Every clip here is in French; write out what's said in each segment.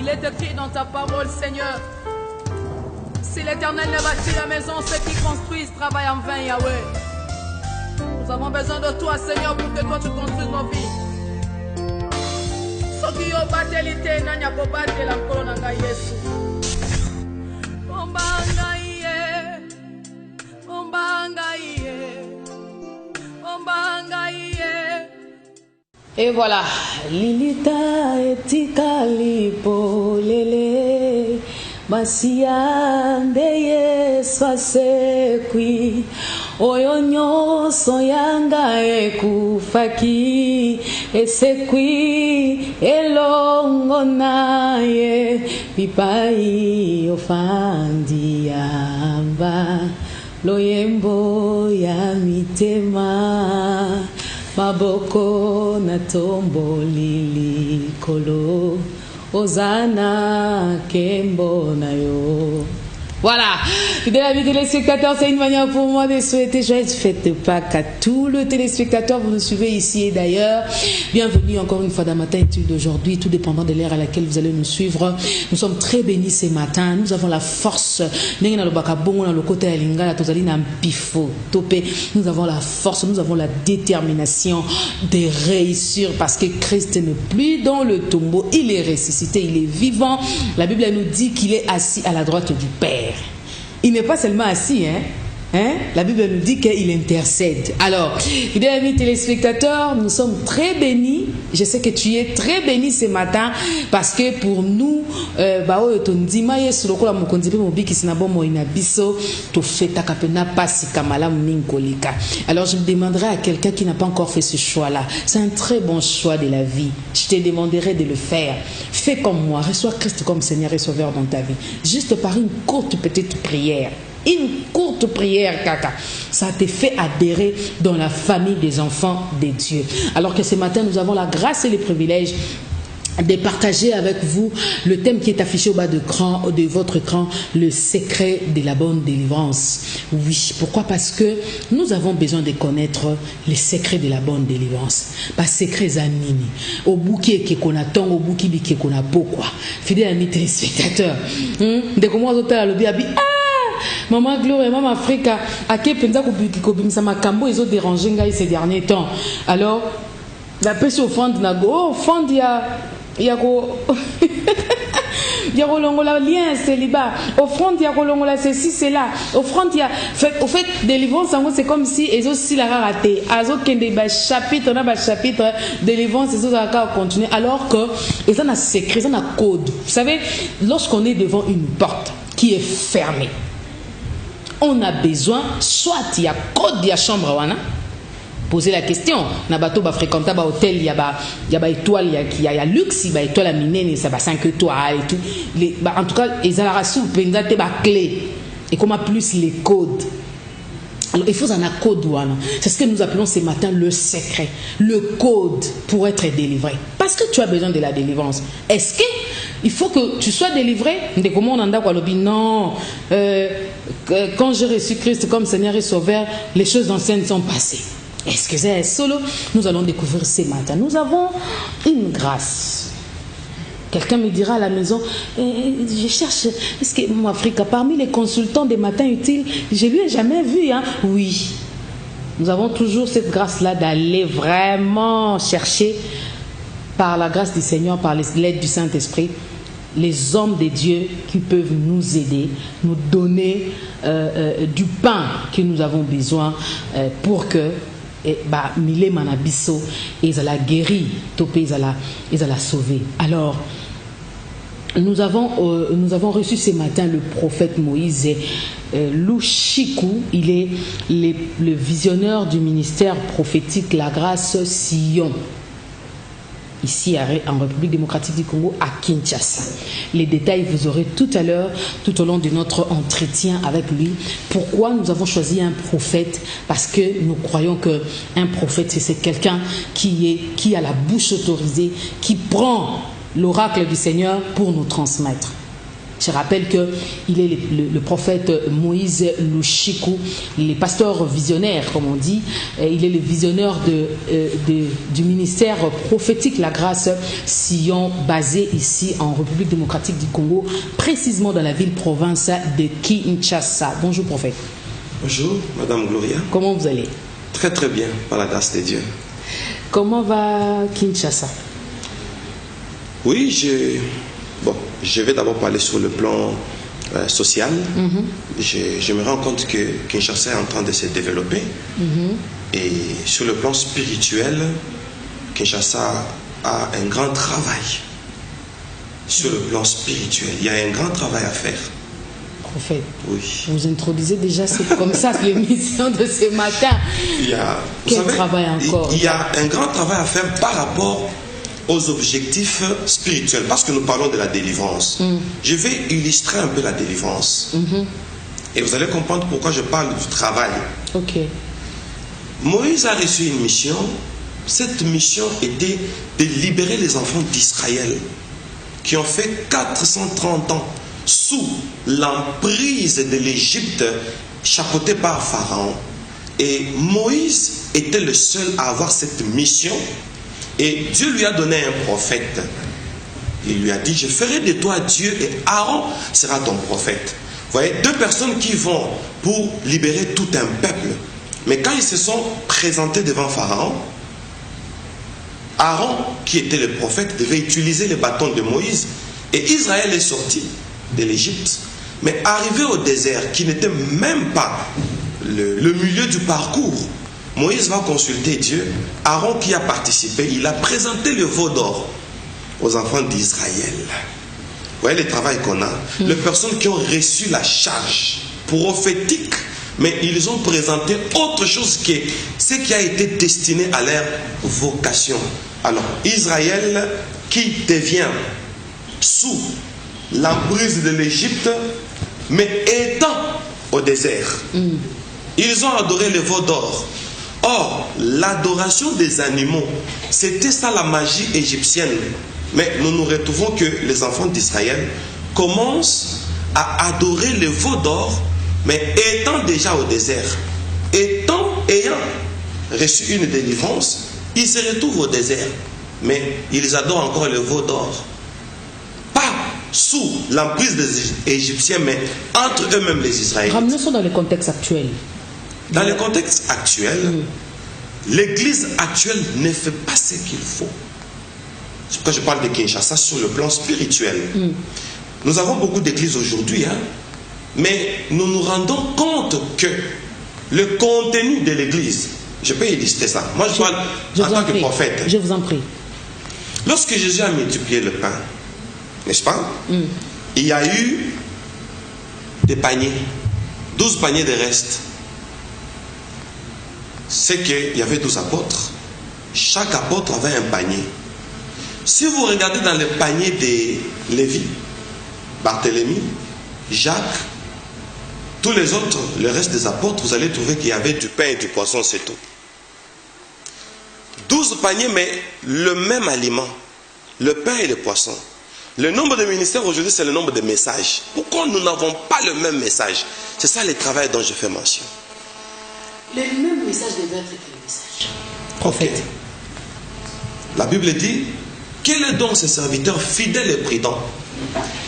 Il est écrit dans ta parole, Seigneur. Si l'Éternel ne bâtit la maison, ceux qui construisent travaillent en vain, Yahweh. Nous avons besoin de toi, Seigneur, pour que toi tu construises nos vies. Soki yo batelite nanya ko batela nkolo na ngai Yesu. Ombanga iye. Ombanga iye. Ombanga iye. Et voilà, Lilita etika lipolele Masia ndeye swasekwi Oyo nyonso yanga ekufaki Esekwi elongo naye Pipai ofandi yamba Loyembo ya mitema Maboko na tombo lili kolo Ozana kembo na yo. Voilà, fidèles amis téléspectateurs, c'est une manière pour moi de souhaiter joyeuse fête de Pâques à tous les téléspectateurs. Vous nous suivez ici et d'ailleurs. Bienvenue encore une fois dans Matin Étude d'aujourd'hui, tout dépendant de l'ère à laquelle vous allez nous suivre. Nous sommes très bénis ce matin. Nous avons la force. Nous avons la force, nous avons la détermination de réussir parce que Christ n'est plus dans le tombeau. Il est ressuscité, il est vivant. La Bible nous dit qu'il est assis à la droite du Père. Il n'est pas seulement assis, la Bible nous dit qu'il intercède. Alors, fidèles amis téléspectateurs, nous sommes très bénis. Je sais que tu es très béni ce matin parce que pour nous, alors je me demanderai à quelqu'un qui n'a pas encore fait ce choix-là. C'est un très bon choix de la vie. Je te demanderai de le faire. Fais comme moi, reçois Christ comme Seigneur et Sauveur dans ta vie. Juste par une courte petite prière. Une courte prière, caca. Ça te fait adhérer dans la famille des enfants de Dieu. Alors que ce matin, nous avons la grâce et le privilège de partager avec vous le thème qui est affiché au bas de votre écran, le secret de la bonne délivrance. Oui, pourquoi? Parce que nous avons besoin de connaître les secrets de la bonne délivrance. Pas secrets zanini. Au bouquet qui qu'on attend, au bouquet qui qu'on a pourquoi. Fidèles amis téléspectateurs, de comment on a le bien. Maman Gloria, Maman Africa, à qui pensa que makambo ils ont dérangé ces derniers temps. Alors, la pêche offrande n'a go, offrande il y a go. Il y a Rolongola lien célibat. Offrande il y a Rolongola ceci c'est là. Offrande il y a au fait délivrance c'est comme si ils ont si la raté. Azo kende ba chapitre on a ba chapitre délivrance ils ont encore continuer alors que ils ont un secret, ils ont un code. Vous savez, lorsqu'on est devant une porte qui est fermée, on a besoin, soit il y a code de la chambre, poser la question. Na bateau ba fréquenter ba hôtel, il y a ba étoile, il y a luxe, il y a étoile à miner, ça va 5 étoiles et tout. En tout cas, ils ont la rassure, ils ont ba clé et comment plus les codes. Alors il faut un code. C'est ce que nous appelons ce matin le secret, le code pour être délivré. Parce que tu as besoin de la délivrance. Est-ce que il faut que tu sois délivré? Non. Quand j'ai reçu Christ comme Seigneur et Sauveur, les choses anciennes sont passées. Est-ce que c'est solo? Nous allons découvrir ce matin. Nous avons une grâce. Quelqu'un me dira à la maison, je cherche, est-ce que mon Africa, parmi les consultants des matins utiles, je ne lui ai jamais vu. Oui. Nous avons toujours cette grâce-là d'aller vraiment chercher, par la grâce du Seigneur, par l'aide du Saint-Esprit, les hommes de Dieu qui peuvent nous aider, nous donner du pain que nous avons besoin pour que Milé Manabiso et la guéri, Topé et la sauver. Alors, nous avons reçu ce matin le prophète Moïse Louchikou. Il est le visionneur du ministère prophétique La Grâce Sion. Ici en République démocratique du Congo, à Kinshasa. Les détails vous aurez tout à l'heure, tout au long de notre entretien avec lui. Pourquoi nous avons choisi un prophète? Parce que nous croyons qu'un prophète, c'est quelqu'un qui a la bouche autorisée, qui prend l'oracle du Seigneur pour nous transmettre. Je rappelle qu'il est le prophète Moïse Lushiku, les pasteurs visionnaires, comme on dit. Il est le visionnaire du ministère prophétique La Grâce Sion, basé ici en République démocratique du Congo, précisément dans la ville-province de Kinshasa. Bonjour prophète. Bonjour Madame Gloria. Comment vous allez? Très très bien, par la grâce de Dieu. Comment va Kinshasa? Oui, je vais d'abord parler sur le plan social. Je me rends compte que Kinshasa est en train de se développer. Et sur le plan spirituel, Kinshasa a un grand travail. Sur le plan spirituel, il y a un grand travail à faire. Prophète, oui. Vous introduisez déjà, c'est comme ça l'émission de ce matin. Quel travail encore? Il y a un grand travail à faire par rapport aux objectifs spirituels, parce que nous parlons de la délivrance. Je vais illustrer un peu la délivrance. Et vous allez comprendre pourquoi je parle du travail. Ok. Moïse a reçu une mission. Cette mission était de libérer les enfants d'Israël qui ont fait 430 ans sous l'emprise de l'Égypte, chapeauté par Pharaon. Et Moïse était le seul à avoir cette mission. Et Dieu lui a donné un prophète. Il lui a dit, je ferai de toi Dieu et Aaron sera ton prophète. Vous voyez, deux personnes qui vont pour libérer tout un peuple. Mais quand ils se sont présentés devant Pharaon, Aaron, qui était le prophète, devait utiliser le bâton de Moïse. Et Israël est sorti de l'Égypte. Mais arrivé au désert, qui n'était même pas le milieu du parcours, Moïse va consulter Dieu. Aaron qui a participé, il a présenté le veau d'or aux enfants d'Israël. Vous voyez le travail qu'on a. Les personnes qui ont reçu la charge prophétique, mais ils ont présenté autre chose que ce qui a été destiné à leur vocation. Alors, Israël qui devient sous l'emprise de l'Égypte, mais étant au désert, ils ont adoré le veau d'or. Or, l'adoration des animaux, c'était ça la magie égyptienne. Mais nous nous retrouvons que les enfants d'Israël commencent à adorer le veau d'or, mais étant déjà au désert, ayant reçu une délivrance, ils se retrouvent au désert, mais ils adorent encore le veau d'or. Pas sous l'emprise des Égyptiens, mais entre eux-mêmes les Israélites. Ramenons-nous dans le contexte actuel. Dans le contexte actuel, l'église actuelle ne fait pas ce qu'il faut. C'est pourquoi je parle de Kinshasa sur le plan spirituel. Nous avons beaucoup d'églises aujourd'hui, mais nous nous rendons compte que le contenu de l'église, je peux illustrer ça. Moi, je parle en tant que prophète. Je vous en prie. Lorsque Jésus a multiplié le pain, n'est-ce pas? Il y a eu des paniers, 12 paniers de restes. C'est qu'il y avait 12 apôtres. Chaque apôtre avait un panier. Si vous regardez dans le panier de Lévi, Barthélemy, Jacques, tous les autres, le reste des apôtres, vous allez trouver qu'il y avait du pain et du poisson, c'est tout. 12 paniers, mais le même aliment, le pain et le poisson. Le nombre de ministères aujourd'hui, c'est le nombre de messages. Pourquoi nous n'avons pas le même message? C'est ça le travail dont je fais mention. Le même message devait être que le message. Prophète. Okay. La Bible dit, quel est donc ce serviteur fidèle et prudent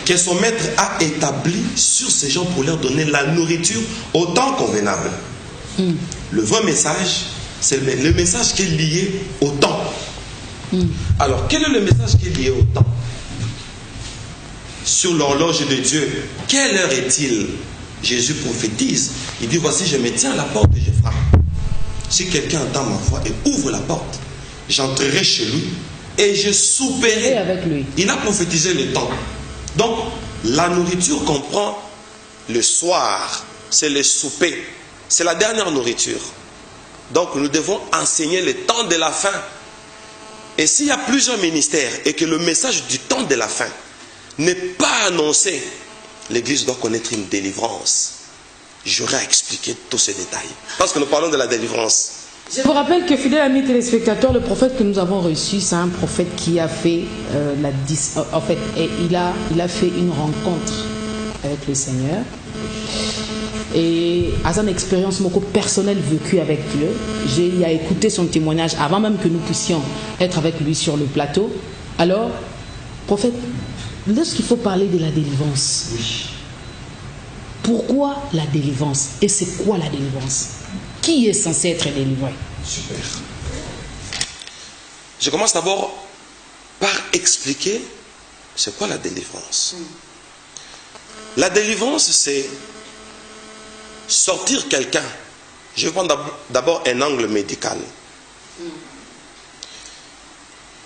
que son maître a établi sur ces gens pour leur donner la nourriture au temps convenable? Le vrai message, c'est le message qui est lié au temps. Alors, quel est le message qui est lié au temps? Sur l'horloge de Dieu, quelle heure est-il? Jésus prophétise. Il dit, voici, je me tiens à la porte et je frappe. Si quelqu'un entend ma voix et ouvre la porte, j'entrerai chez lui et je souperai avec lui. Il a prophétisé le temps. Donc, la nourriture qu'on prend le soir, c'est le souper. C'est la dernière nourriture. Donc, nous devons enseigner le temps de la fin. Et s'il y a plusieurs ministères et que le message du temps de la fin n'est pas annoncé, l'Église doit connaître une délivrance. J'aurais à expliquer tous ces détails. Parce que nous parlons de la délivrance. Je vous rappelle que, fidèles amis téléspectateurs, le prophète que nous avons reçu, c'est un prophète qui a fait il a fait une rencontre avec le Seigneur. Et à une expérience personnelle vécue avec Dieu, j'ai écouté son témoignage avant même que nous puissions être avec lui sur le plateau. Alors, prophète, lorsqu'il faut parler de la délivrance, pourquoi la délivrance? Et c'est quoi la délivrance? Qui est censé être délivré? Super. Je commence d'abord par expliquer c'est quoi la délivrance. La délivrance, c'est sortir quelqu'un. Je vais prendre d'abord un angle médical.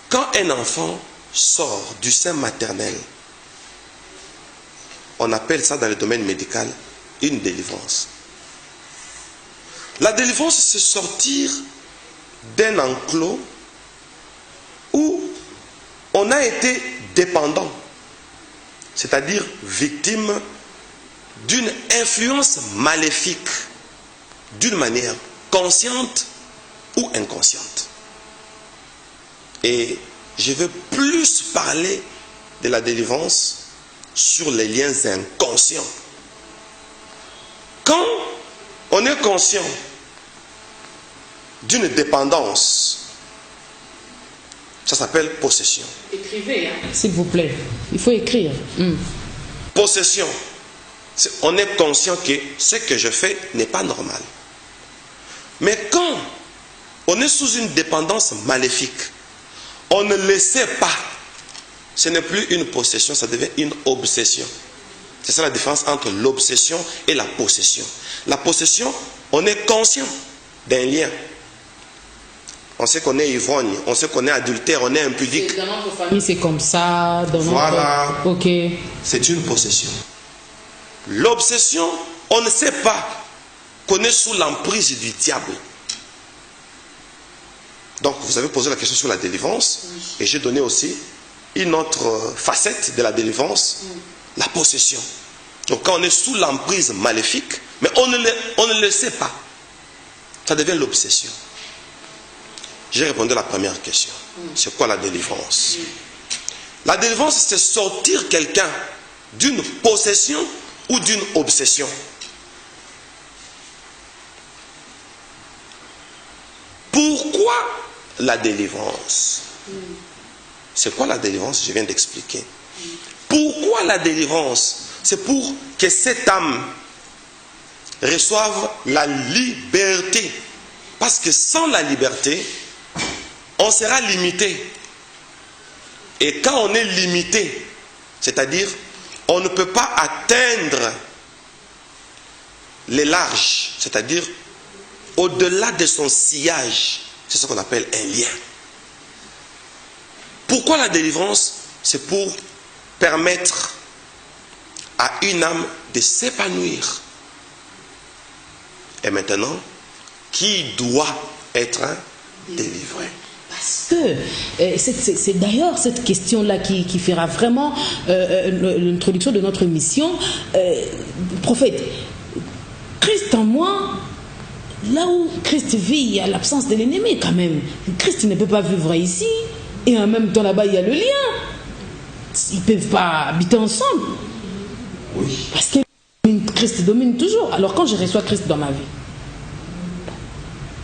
Quand un enfant sort du sein maternel, on appelle ça dans le domaine médical une délivrance. La délivrance, c'est sortir d'un enclos où on a été dépendant, c'est-à-dire victime d'une influence maléfique, d'une manière consciente ou inconsciente. Et je veux plus parler de la délivrance sur les liens inconscients. Quand on est conscient d'une dépendance, ça s'appelle possession. Écrivez, s'il vous plaît. Il faut écrire. Possession. On est conscient que ce que je fais n'est pas normal. Mais quand on est sous une dépendance maléfique, on ne le sait pas. Ce n'est plus une possession, ça devient une obsession. C'est ça la différence entre l'obsession et la possession. La possession, on est conscient d'un lien. On sait qu'on est ivrogne, on sait qu'on est adultère, on est impudique. Dans notre famille, c'est comme ça. Voilà. Ok. C'est une possession. L'obsession, on ne sait pas qu'on est sous l'emprise du diable. Donc, vous avez posé la question sur la délivrance, et j'ai donné aussi une autre facette de la délivrance, la possession. Donc, quand on est sous l'emprise maléfique, mais on ne le sait pas, ça devient l'obsession. J'ai répondu à la première question. C'est quoi la délivrance? La délivrance, c'est sortir quelqu'un d'une possession ou d'une obsession. Pourquoi la délivrance? C'est quoi la délivrance? Je viens d'expliquer. Pourquoi la délivrance? C'est pour que cette âme reçoive la liberté. Parce que sans la liberté, on sera limité. Et quand on est limité, c'est-à-dire on ne peut pas atteindre les larges, c'est-à-dire au-delà de son sillage, c'est ce qu'on appelle un lien. Pourquoi la délivrance? C'est pour permettre à une âme de s'épanouir. Et maintenant, qui doit être délivré? Parce que c'est d'ailleurs cette question-là qui fera vraiment l'introduction de notre mission. Prophète, Christ en moi, là où Christ vit, il y a l'absence de l'ennemi quand même. Christ ne peut pas vivre ici, et en même temps là-bas, il y a le lien. Ils ne peuvent pas habiter ensemble. Oui. Parce que Christ domine toujours. Alors quand je reçois Christ dans ma vie,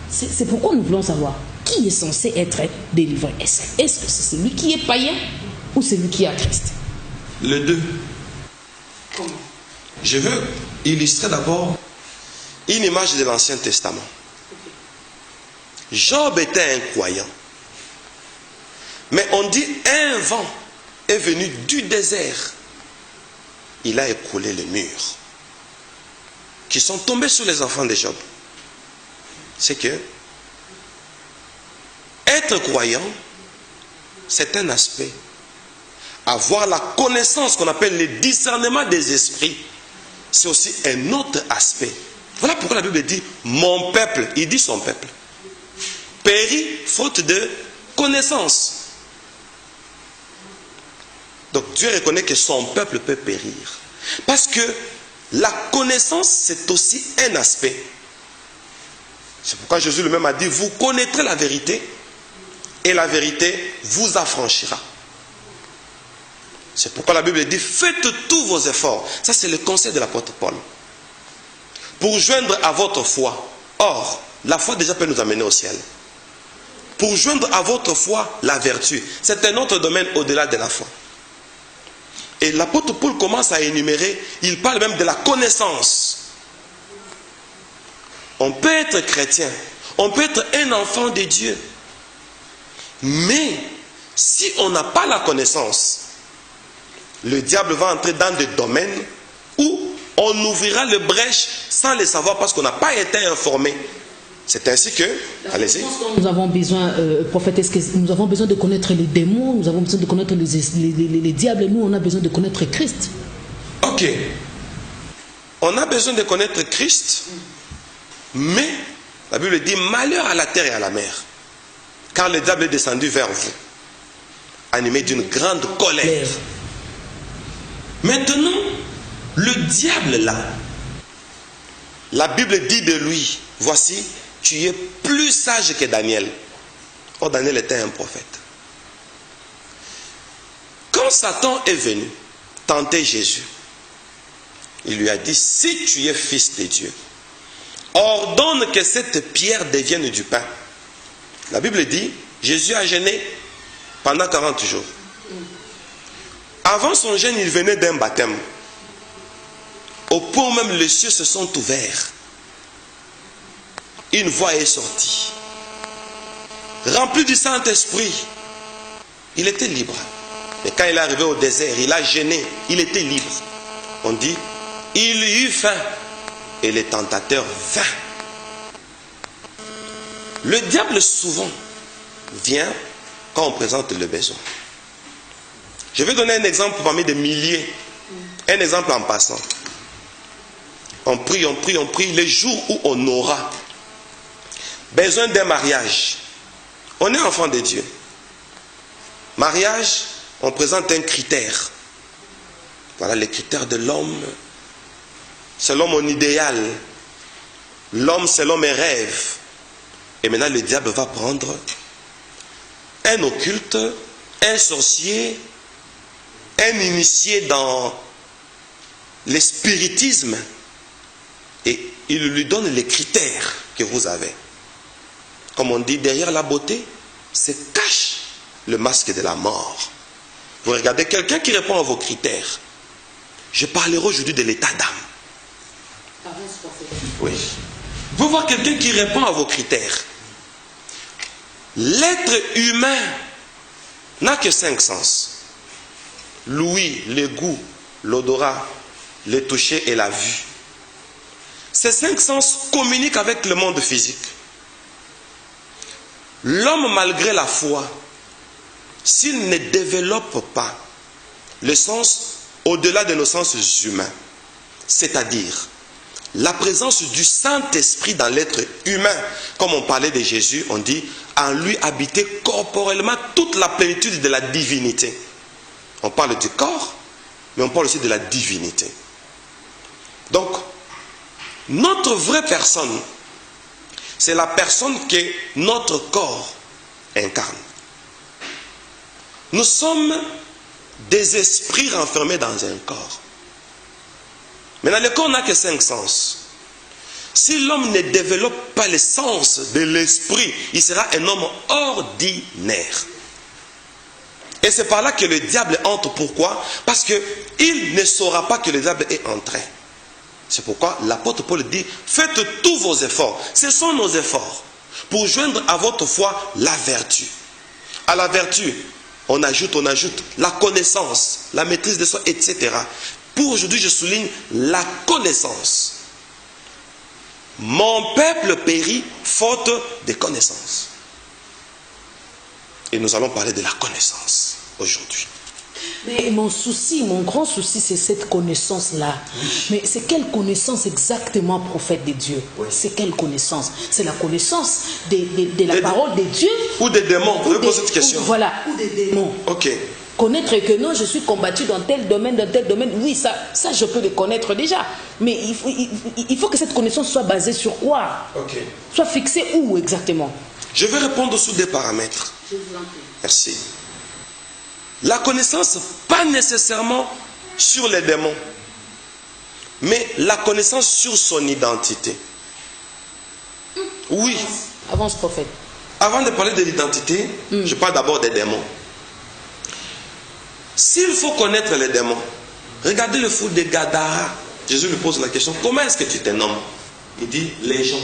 c'est pourquoi nous voulons savoir qui est censé être délivré. Est-ce que c'est celui qui est païen ou celui qui a Christ? Les deux. Comment? Je veux illustrer d'abord une image de l'Ancien Testament. Job était un croyant. Mais on dit un vent est venu du désert. Il a écroulé les murs qui sont tombés sur les enfants de Job. C'est que être croyant, c'est un aspect. Avoir la connaissance qu'on appelle le discernement des esprits, c'est aussi un autre aspect. Voilà pourquoi la Bible dit mon peuple, il dit son peuple, périt faute de connaissance. Donc Dieu reconnaît que son peuple peut périr. Parce que la connaissance, c'est aussi un aspect. C'est pourquoi Jésus lui-même a dit, vous connaîtrez la vérité et la vérité vous affranchira. C'est pourquoi la Bible dit, faites tous vos efforts. Ça, c'est le conseil de l'apôtre Paul. Pour joindre à votre foi. Or, la foi déjà peut nous amener au ciel. Pour joindre à votre foi la vertu. C'est un autre domaine au-delà de la foi. Et l'apôtre Paul commence à énumérer, il parle même de la connaissance. On peut être chrétien, on peut être un enfant de Dieu. Mais, si on n'a pas la connaissance, le diable va entrer dans des domaines où on ouvrira le brèche sans le savoir parce qu'on n'a pas été informé. C'est ainsi que, allez-y. Nous avons besoin, prophète, est-ce que nous avons besoin de connaître les démons, nous avons besoin de connaître les diables, nous on a besoin de connaître Christ. Ok. On a besoin de connaître Christ, mais la Bible dit malheur à la terre et à la mer, car le diable est descendu vers vous, animé d'une grande colère. Maintenant, le diable là, la Bible dit de lui, voici, tu es plus sage que Daniel. Or, Daniel était un prophète. Quand Satan est venu tenter Jésus, il lui a dit, si tu es fils de Dieu, ordonne que cette pierre devienne du pain. La Bible dit, Jésus a jeûné pendant 40 jours. Avant son jeûne, il venait d'un baptême. Au point où même les cieux se sont ouverts. Une voix est sortie. Rempli du Saint-Esprit. Il était libre. Mais quand il est arrivé au désert, il a jeûné. Il était libre. On dit, il eut faim. Et le tentateur vint. Le diable souvent vient quand on présente le besoin. Je vais donner un exemple parmi des milliers. Un exemple en passant. On prie, on prie, on prie. Les jours où on aura besoin d'un mariage. On est enfant de Dieu. Mariage, on présente un critère. Voilà les critères de l'homme. Selon mon idéal. L'homme selon mes rêves. Et maintenant le diable va prendre un occulte, un sorcier, un initié dans le spiritisme. Et il lui donne les critères que vous avez. Comme on dit, derrière la beauté, se cache le masque de la mort. Vous regardez quelqu'un qui répond à vos critères. Je parlerai aujourd'hui de l'état d'âme. Oui. Vous voyez quelqu'un qui répond à vos critères. L'être humain n'a que 5 sens. L'ouïe, le goût, l'odorat, le toucher et la vue. Ces 5 sens communiquent avec le monde physique. L'homme, malgré la foi, s'il ne développe pas le sens au-delà de nos sens humains, c'est-à-dire la présence du Saint-Esprit dans l'être humain, comme on parlait de Jésus, on dit, en lui habitait corporellement toute la plénitude de la divinité. On parle du corps, mais on parle aussi de la divinité. Donc, notre vraie personne, c'est la personne que notre corps incarne. Nous sommes des esprits renfermés dans un corps. Maintenant, le corps n'a que 5 sens. Si l'homme ne développe pas le sens de l'esprit, il sera un homme ordinaire. Et c'est par là que le diable entre. Pourquoi? Parce qu'il ne saura pas que le diable est entré. C'est pourquoi l'apôtre Paul dit, faites tous vos efforts. Ce sont nos efforts pour joindre à votre foi la vertu. À la vertu, on ajoute la connaissance, la maîtrise de soi, etc. Pour aujourd'hui, je souligne la connaissance. Mon peuple périt faute de connaissance. Et nous allons parler de la connaissance aujourd'hui. Mais mon souci, mon grand souci, c'est cette connaissance-là. Oui. Mais c'est quelle connaissance exactement, prophète de Dieu? Oui. C'est quelle connaissance? C'est la connaissance de la parole de Dieu? Ou des démons? Vous pouvez poser cette question. Voilà, ou des démons. Ok. Connaître que non, je suis combattu dans tel domaine, oui, ça je peux le connaître déjà. Mais il faut que cette connaissance soit basée sur quoi? Okay. Soit fixée où exactement? Je vais répondre sous des paramètres. Je vous en prie. Merci. La connaissance, pas nécessairement sur les démons, mais la connaissance sur son identité. Oui. Avance, prophète. Avant de parler de l'identité, je parle d'abord des démons. S'il faut connaître les démons, regardez le fou de Gadara. Jésus lui pose la question, comment est-ce que tu te nommes? Il dit, légion.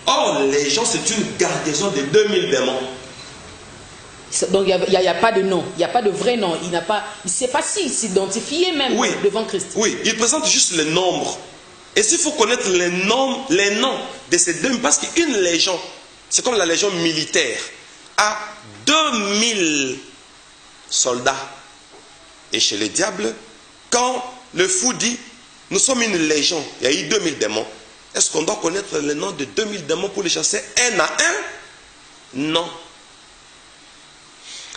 Or, légion, c'est une garnison de 2000 démons. Donc il n'y a pas de nom, il n'y a pas de vrai nom. Il ne sait pas s'il s'identifiait même devant Christ. Oui, il présente juste le nombre. Et s'il faut connaître les noms de ces 2000, parce qu'une légion, c'est comme la légion militaire, a 2000 soldats. Et chez les diables, quand le fou dit, nous sommes une légion, il y a eu 2000 démons, est-ce qu'on doit connaître le nom de 2000 démons pour les chasser un à un? Non.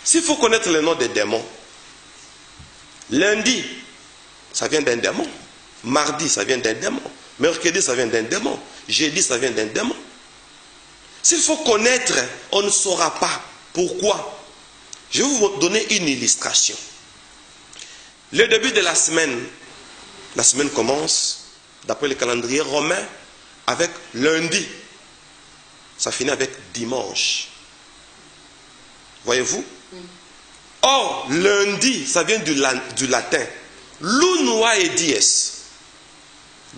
S'il faut connaître le nom des démons, lundi, ça vient d'un démon. Mardi, ça vient d'un démon. Mercredi, ça vient d'un démon. Jeudi, ça vient d'un démon. S'il faut connaître, on ne saura pas. Pourquoi? Je vais vous donner une illustration. Le début de la semaine commence, d'après le calendrier romain, avec lundi. Ça finit avec dimanche. Voyez-vous? Or, lundi, ça vient du latin. Lunua et dies.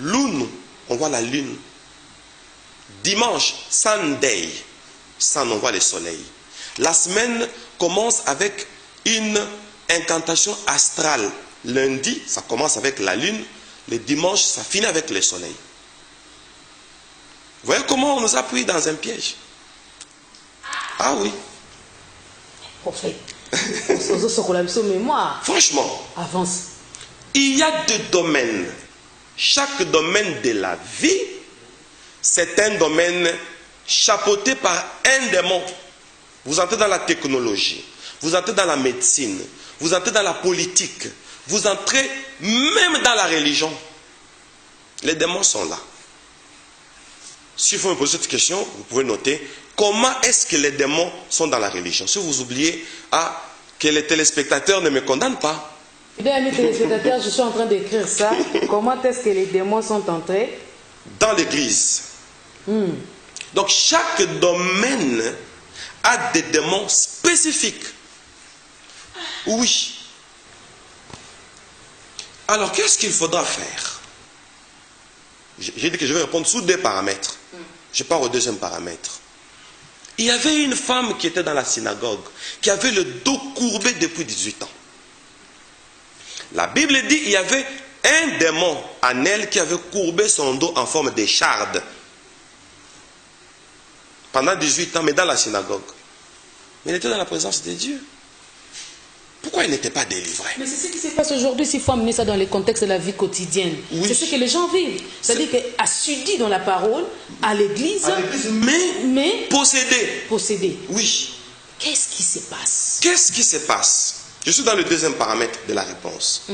Lunu, on voit la lune. Dimanche, Sunday. Sun, on voit le soleil. La semaine commence avec une incantation astrale. Lundi, ça commence avec la lune. Le dimanche, ça finit avec le soleil. Vous voyez comment on nous a pris dans un piège? Ah oui. Franchement, avance. Il y a deux domaines. Chaque domaine de la vie, c'est un domaine chapeauté par un démon. Vous entrez dans la technologie, vous entrez dans la médecine, vous entrez dans la politique, vous entrez même dans la religion. Les démons sont là. S'il faut me poser cette question, vous pouvez noter comment est-ce que les démons sont dans la religion. Si vous oubliez que les téléspectateurs ne me condamnent pas. Bien, amis téléspectateurs, je suis en train d'écrire ça. Comment est-ce que les démons sont entrés dans l'église? Donc chaque domaine a des démons spécifiques. Oui. Alors qu'est-ce qu'il faudra faire? J'ai dit que je vais répondre sous deux paramètres. Je pars au deuxième paramètre. Il y avait une femme qui était dans la synagogue, qui avait le dos courbé depuis 18 ans. La Bible dit qu'il y avait un démon en elle qui avait courbé son dos en forme d'écharde. Pendant 18 ans, mais dans la synagogue. Mais il était dans la présence de Dieu. Pourquoi il n'était pas délivré? Mais c'est ce qui se passe aujourd'hui, s'il faut amener ça dans les contextes de la vie quotidienne. Oui. C'est ce que les gens vivent. C'est-à-dire qu'assidus dans la parole, à l'église, mais possédés. Oui. Qu'est-ce qui se passe? Qu'est-ce qui se passe? Je suis dans le deuxième paramètre de la réponse.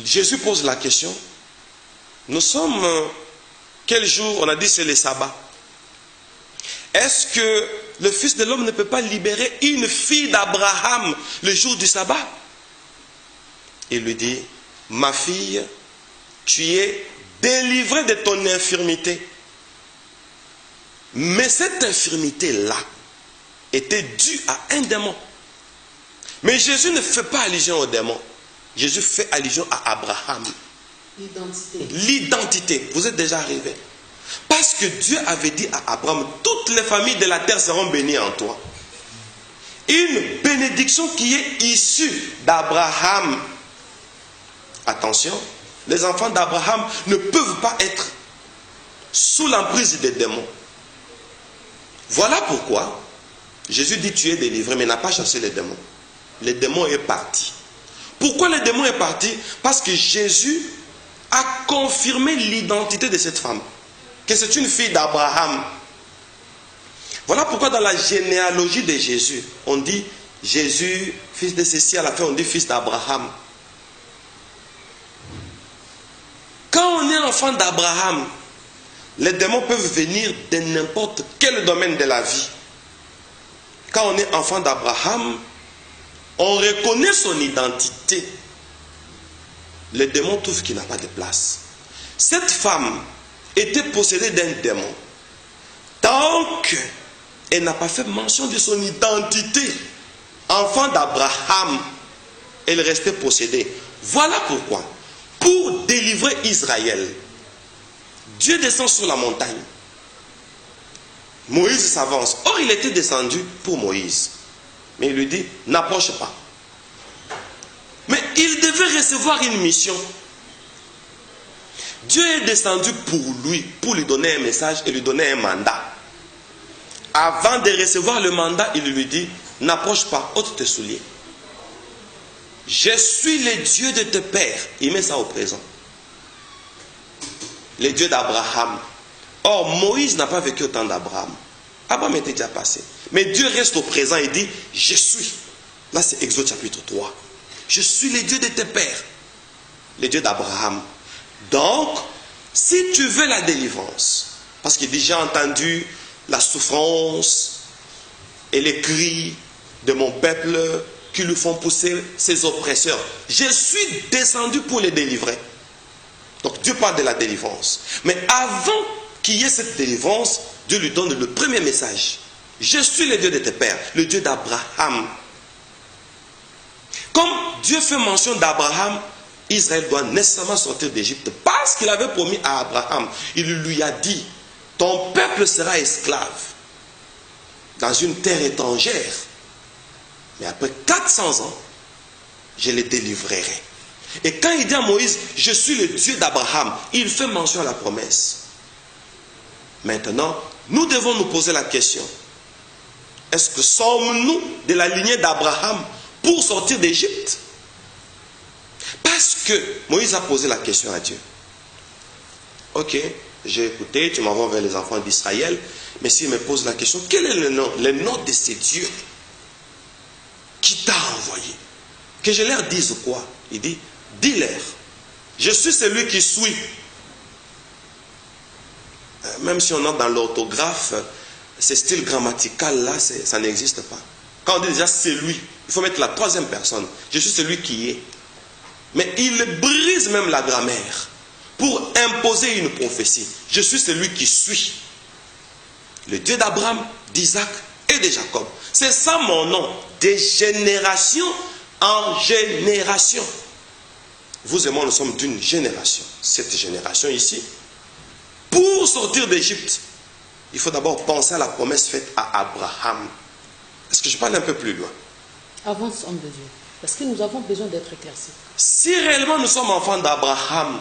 Jésus pose la question. Nous sommes... quel jour? On a dit c'est le sabbat. Est-ce que le Fils de l'homme ne peut pas libérer une fille d'Abraham le jour du sabbat? Il lui dit, ma fille, tu es délivrée de ton infirmité. Mais cette infirmité-là était due à un démon. Mais Jésus ne fait pas allusion au démon. Jésus fait allusion à Abraham. L'identité. Vous êtes déjà arrivé. Parce que Dieu avait dit à Abraham, toutes les familles de la terre seront bénies en toi. Une bénédiction qui est issue d'Abraham. Attention, les enfants d'Abraham ne peuvent pas être sous l'emprise des démons. Voilà pourquoi Jésus dit tu es délivré, mais n'a pas chassé les démons. Le démon est parti. Pourquoi le démon est parti? Parce que Jésus a confirmé l'identité de cette femme. Que c'est une fille d'Abraham. Voilà pourquoi dans la généalogie de Jésus, on dit Jésus, fils de ceci, à la fin on dit fils d'Abraham. Quand on est enfant d'Abraham, les démons peuvent venir de n'importe quel domaine de la vie. quand on est enfant d'Abraham, on reconnaît son identité. Le démon trouve qu'il n'a pas de place. Cette femme était possédée d'un démon. Tant qu'elle n'a pas fait mention de son identité, enfant d'Abraham, elle restait possédée. Voilà pourquoi, pour délivrer Israël, Dieu descend sur la montagne. Moïse s'avance. Or, il était descendu pour Moïse. Mais il lui dit, n'approche pas. Mais il devait recevoir une mission. Dieu est descendu pour lui donner un message et lui donner un mandat. Avant de recevoir le mandat, il lui dit, n'approche pas, ôte tes souliers. Je suis le Dieu de tes pères. Il met ça au présent. Le Dieu d'Abraham. Or, Moïse n'a pas vécu au temps d'Abraham. Abraham était déjà passé. Mais Dieu reste au présent et dit, je suis. Là, c'est Exode chapitre 3. Je suis le Dieu de tes pères. Le Dieu d'Abraham. Donc, si tu veux la délivrance, parce qu'il dit, j'ai entendu la souffrance et les cris de mon peuple qui lui font pousser ses oppresseurs. Je suis descendu pour les délivrer. Donc Dieu parle de la délivrance. Mais avant qu'il y ait cette délivrance, Dieu lui donne le premier message. Je suis le Dieu de tes pères, le Dieu d'Abraham. Comme Dieu fait mention d'Abraham, Israël doit nécessairement sortir d'Égypte parce qu'il avait promis à Abraham. Il lui a dit, ton peuple sera esclave dans une terre étrangère. Mais après 400 ans, je les délivrerai. Et quand il dit à Moïse, je suis le Dieu d'Abraham, il fait mention à la promesse. Maintenant, nous devons nous poser la question. Est-ce que sommes-nous de la lignée d'Abraham pour sortir d'Égypte? Parce que Moïse a posé la question à Dieu. Ok, j'ai écouté, tu m'envoies vers les enfants d'Israël, mais s'il me pose la question, quel est le nom de ces dieux qui t'a envoyé? Que je leur dise quoi? Il dit, dis-leur, je suis celui qui suis. Même si on entre dans l'orthographe, ce style grammatical là, ça n'existe pas. Quand on dit déjà c'est lui, il faut mettre la troisième personne. Je suis celui qui est. Mais il brise même la grammaire pour imposer une prophétie. Je suis celui qui suis. Le Dieu d'Abraham, d'Isaac et de Jacob. C'est ça mon nom. De génération en génération. Vous et moi, nous sommes d'une génération. Cette génération ici, pour sortir d'Égypte, il faut d'abord penser à la promesse faite à Abraham. Est-ce que je parle un peu plus loin? Avance, homme de Dieu. Parce que nous avons besoin d'être éclaircis. Si réellement nous sommes enfants d'Abraham,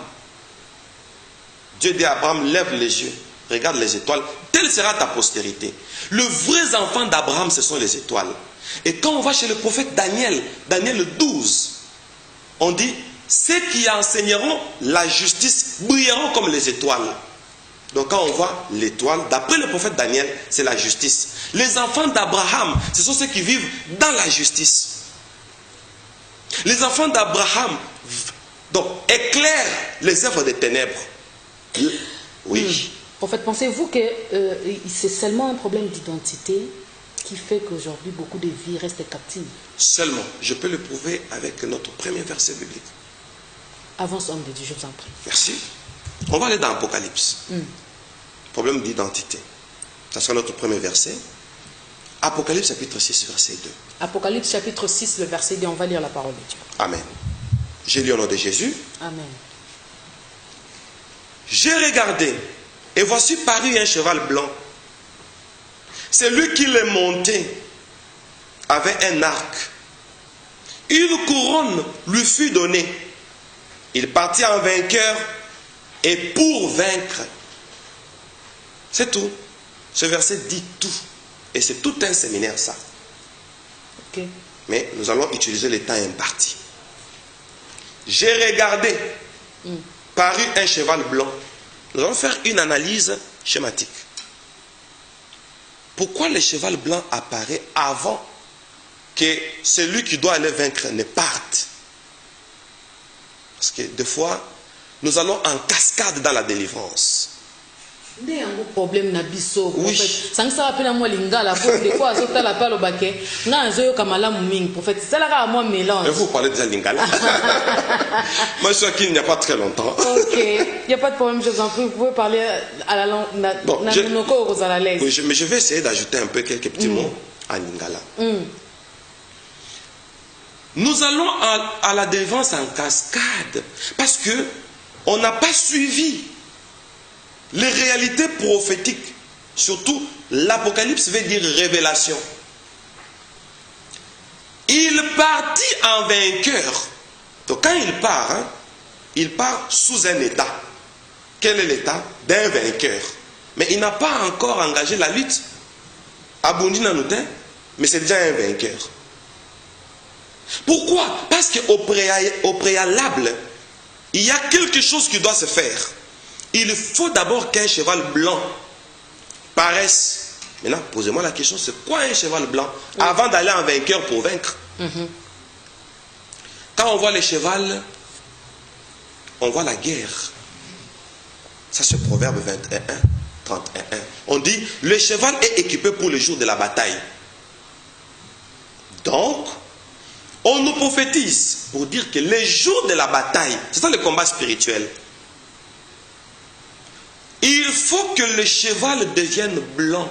Dieu dit à Abraham, lève les yeux, regarde les étoiles, telle sera ta postérité. Le vrai enfant d'Abraham, ce sont les étoiles. Et quand on va chez le prophète Daniel, Daniel 12, on dit, ceux qui enseigneront la justice brilleront comme les étoiles. Donc quand on voit l'étoile, d'après le prophète Daniel, c'est la justice. Les enfants d'Abraham, ce sont ceux qui vivent dans la justice. Les enfants d'Abraham, donc, éclairent les œuvres des ténèbres. Oui. Prophète, pensez-vous que c'est seulement un problème d'identité qui fait qu'aujourd'hui beaucoup de vies restent captives? Seulement, je peux le prouver avec notre premier verset biblique. Avance, homme de Dieu, je vous en prie. Merci. On va aller dans Apocalypse. Problème d'identité. Ça sera notre premier verset. Apocalypse chapitre 6, verset 2. Apocalypse chapitre 6, le verset 2, on va lire la parole de Dieu. Amen. J'ai lu au nom de Jésus. Amen. J'ai regardé, et voici paru un cheval blanc. Celui qui l'est monté avait un arc. Une couronne lui fut donnée. Il partit en vainqueur et pour vaincre. C'est tout. Ce verset dit tout. Et c'est tout un séminaire, ça. Ok. Mais nous allons utiliser le temps imparti. J'ai regardé, parut un cheval blanc. Nous allons faire une analyse schématique. Pourquoi le cheval blanc apparaît avant que celui qui doit aller vaincre ne parte? Parce que des fois, nous allons en cascade dans la délivrance. Nde yango problème na biso Oui. prophète. Sangisa apena moi lingala pour des fois azota la palo bake. Na nzoyo kamala muming prophète. C'est là ka moi mélange. Et vous parlez déjà lingala. Moi je suis qui il n'y a pas très longtemps. OK, il y a pas de problème, je vous en prie, vous pouvez parler à la langue na monoko aux à l'aise. Oui, mais je vais essayer d'ajouter un peu quelques petits mots en lingala. Nous allons à la délivrance en cascade parce que on n'a pas suivi les réalités prophétiques. Surtout, l'Apocalypse veut dire révélation. Il partit en vainqueur. Donc quand il part sous un état. Quel est l'état? D'un vainqueur. Mais il n'a pas encore engagé la lutte. Abondi Nanoutin, mais c'est déjà un vainqueur. Pourquoi? Parce qu'au préalable, il y a quelque chose qui doit se faire. Il faut d'abord qu'un cheval blanc paraisse. Maintenant, posez-moi la question, c'est quoi un cheval blanc? Avant d'aller en vainqueur pour vaincre. Quand on voit les chevals, on voit la guerre. Ça c'est Proverbe 21, 31. On dit, le cheval est équipé pour le jour de la bataille. Donc, on nous prophétise pour dire que les jours de la bataille, c'est ça le combat spirituel. Il faut que le cheval devienne blanc.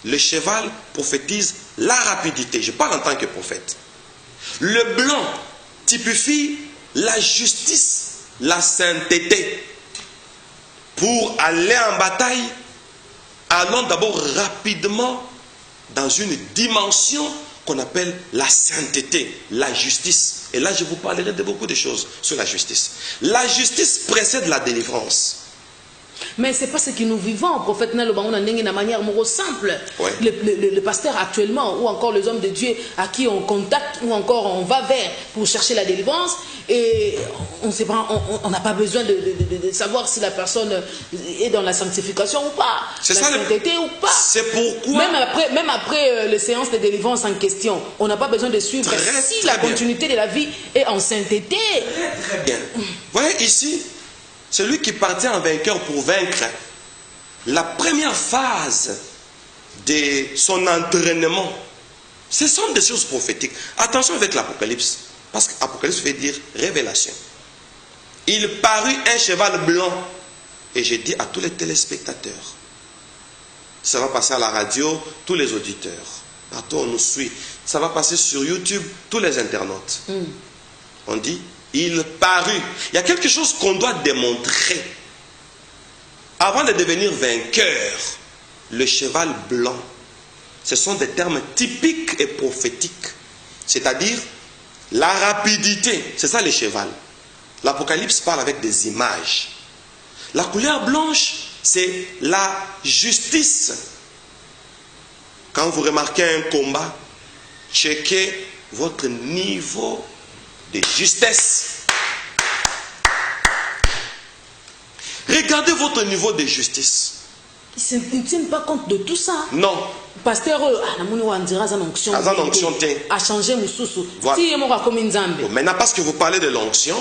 Le cheval prophétise la rapidité. Je parle en tant que prophète. Le blanc typifie la justice, la sainteté. Pour aller en bataille, allons d'abord rapidement dans une dimension qu'on appelle la sainteté, la justice. Et là, je vous parlerai de beaucoup de choses sur la justice. La justice précède la délivrance. Mais c'est pas ce que nous vivons, prophète Nalobango, de manière simple. Ouais. Le pasteur actuellement, ou encore les hommes de Dieu à qui on contacte, ou encore on va vers pour chercher la délivrance, et on n'a pas besoin de savoir si la personne est dans la sanctification ou pas, C'est la ça sainteté ou pas. C'est pourquoi... Même après les séances de délivrance en question, on n'a pas besoin de suivre si la continuité de la vie est en sainteté. Très bien. Vous voyez ici, celui qui partit en vainqueur pour vaincre, la première phase de son entraînement, ce sont des choses prophétiques. Attention avec l'Apocalypse, parce qu'Apocalypse veut dire révélation. Il parut un cheval blanc, et j'ai dit à tous les téléspectateurs, ça va passer à la radio, tous les auditeurs, partout on nous suit, ça va passer sur YouTube, tous les internautes. On dit, il parut. Il y a quelque chose qu'on doit démontrer. Avant de devenir vainqueur, le cheval blanc, ce sont des termes typiques et prophétiques. C'est-à-dire la rapidité. C'est ça le cheval. L'Apocalypse parle avec des images. La couleur blanche, c'est la justice. Quand vous remarquez un combat, checkez votre niveau de justesse. Regardez votre niveau de justice. Ils ne tiennent pas compte de tout ça. Non. Pasteur, onction a changé Moussoussou. Maintenant, parce que vous parlez de l'onction,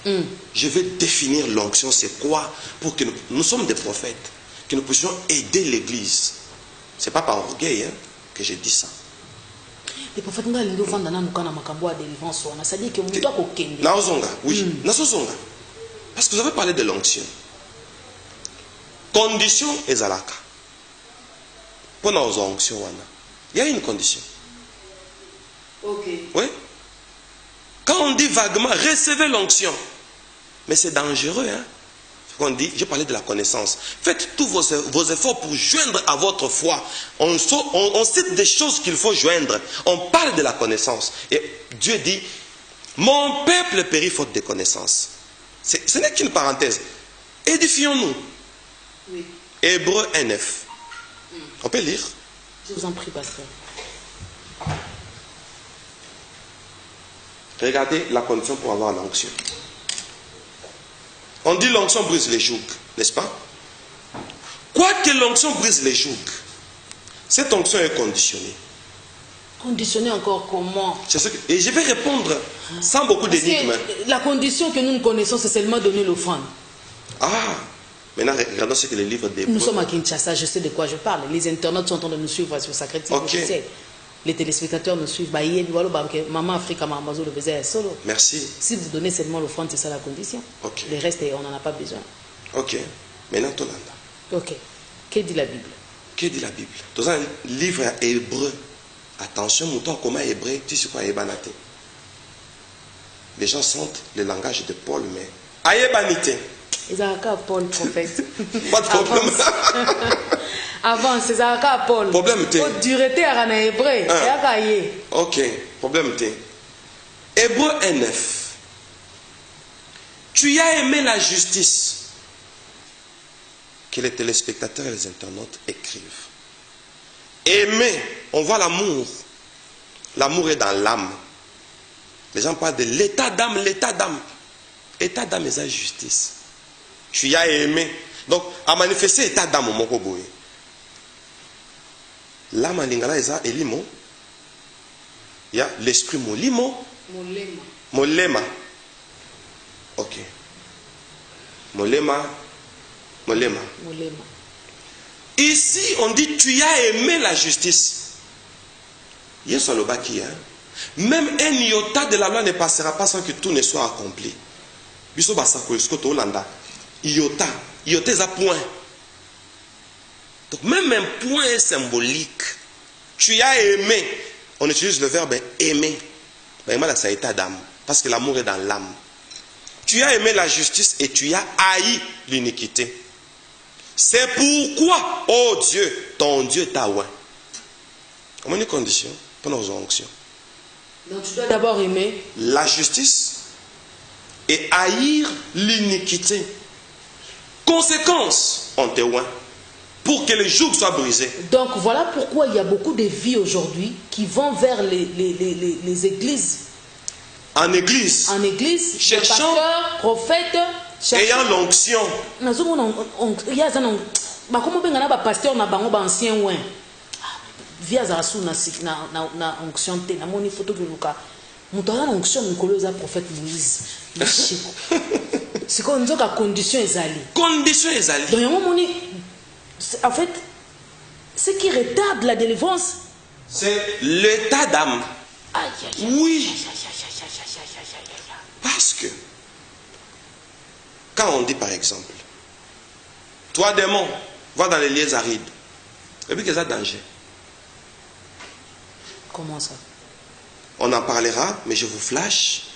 je vais définir l'onction, c'est quoi, pour que nous sommes des prophètes, que nous puissions aider l'Église. Ce n'est pas par orgueil que j'ai dit ça. Les prophètes ont dit que délivrance, c'est-à-dire que nous devons Naozonga, oui. Nazozonga. Parce que vous avez parlé de l'onction. Condition ezalaka. Pour nos onctions, il y a une condition. Ok. Oui. Quand on dit vaguement, recevez l'onction. Mais c'est dangereux, hein. On dit, j'ai parlé de la connaissance. Faites tous vos efforts pour joindre à votre foi. On cite des choses qu'il faut joindre. On parle de la connaissance. Et Dieu dit, mon peuple périt faute de connaissance. Ce n'est qu'une parenthèse. Édifions-nous. Oui. Hébreux 1:9. On peut lire? Je vous en prie, pasteur. Regardez la condition pour avoir l'onction. On dit l'onction brise les jougs, n'est-ce pas? Quoique l'onction brise les jougs, cette onction est conditionnée. Conditionnée encore comment? Et je vais répondre sans beaucoup d'énigmes. La condition que nous connaissons, c'est seulement donner l'offrande. Ah, Maintenant, regardons ce que les livres d'Hébreux. Nous sommes à Kinshasa, je sais de quoi je parle. Les internautes sont en train de nous suivre sur Sacré TV officiel. Les téléspectateurs nous suivent. Maman Africa, Maman le faisait solo. Merci. Si vous donnez seulement l'offrande, c'est ça la condition. Le reste, on n'en a pas besoin. Ok. Maintenant, Tolanda. Ok. Que dit la Bible? Que dit la Bible? Dans un livre hébreu, attention, mouton comment hébreu, tu sais quoi hébanate. Les gens sentent le langage de Paul, mais aïebanité. Ils ont qu'à Paul, prophète. Pas de problème. Avance, c'est ça qu'à Paul. Problème t'es. Faut dureté à un hébreu. Ok, problème t'es. Hébreu 1:9. Tu as aimé la justice. Que les téléspectateurs et les internautes écrivent. Aimer, on voit l'amour. L'amour est dans l'âme. Les gens parlent de l'état d'âme, l'état d'âme. État d'âme est la justice. Tu as aimé. Donc, à manifester l'état d'âme au Mokoboé. L'âme en lingala est elimo. Il y a l'esprit molimo. Molema. Ok. Molema. Ici, on dit tu as aimé la justice. Yesu le baki, même un iota de la loi ne passera pas sans que tout ne soit accompli. Biso basako eskoto Hollanda. Iota est à point. Donc même un point est symbolique. Tu as aimé. On utilise le verbe aimer. Ça a été d'âme. Parce que l'amour est dans l'âme. Tu as aimé la justice et tu as haï l'iniquité. C'est pourquoi, oh Dieu, ton Dieu t'a oint. Comment une condition pour nos onctions? Donc tu dois d'abord aimer la justice et haïr l'iniquité. Conséquence, on te oint pour que le joug soit brisé. Donc voilà pourquoi il y a beaucoup de vies aujourd'hui qui vont vers les églises. En église, cherchant, prophètes, ayant l'onction. Il y a un pasteur na bango ancien ouin. Via zasu na onction te na moni photo que luka. Mutala na onction mikoloza prophète Moïse. C'est comme ça condition ezali. Condition ezali. Donc moni en fait ce qui retarde la délivrance, c'est l'état d'âme. Oui. Parce que, quand on dit par exemple, toi démon, va dans les lieux arides, et puis qu'il y a danger. Comment ça? On en parlera, mais je vous flash.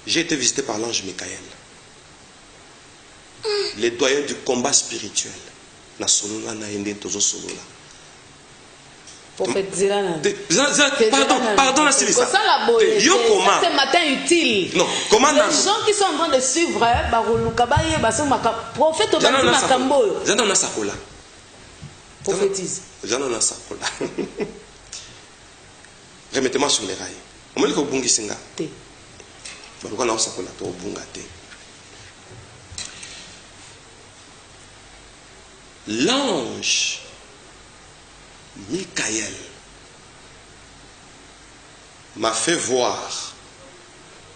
J'ai été visité par l'ange Michael. Les doyens du combat spirituel. Pardon, la Célissa. C'est matin utile. Non, comment les gens qui sont en train de suivre, prophète prophétise. Remettez-moi sur les rails. On me dit que vous singa. L'ange Michael m'a fait voir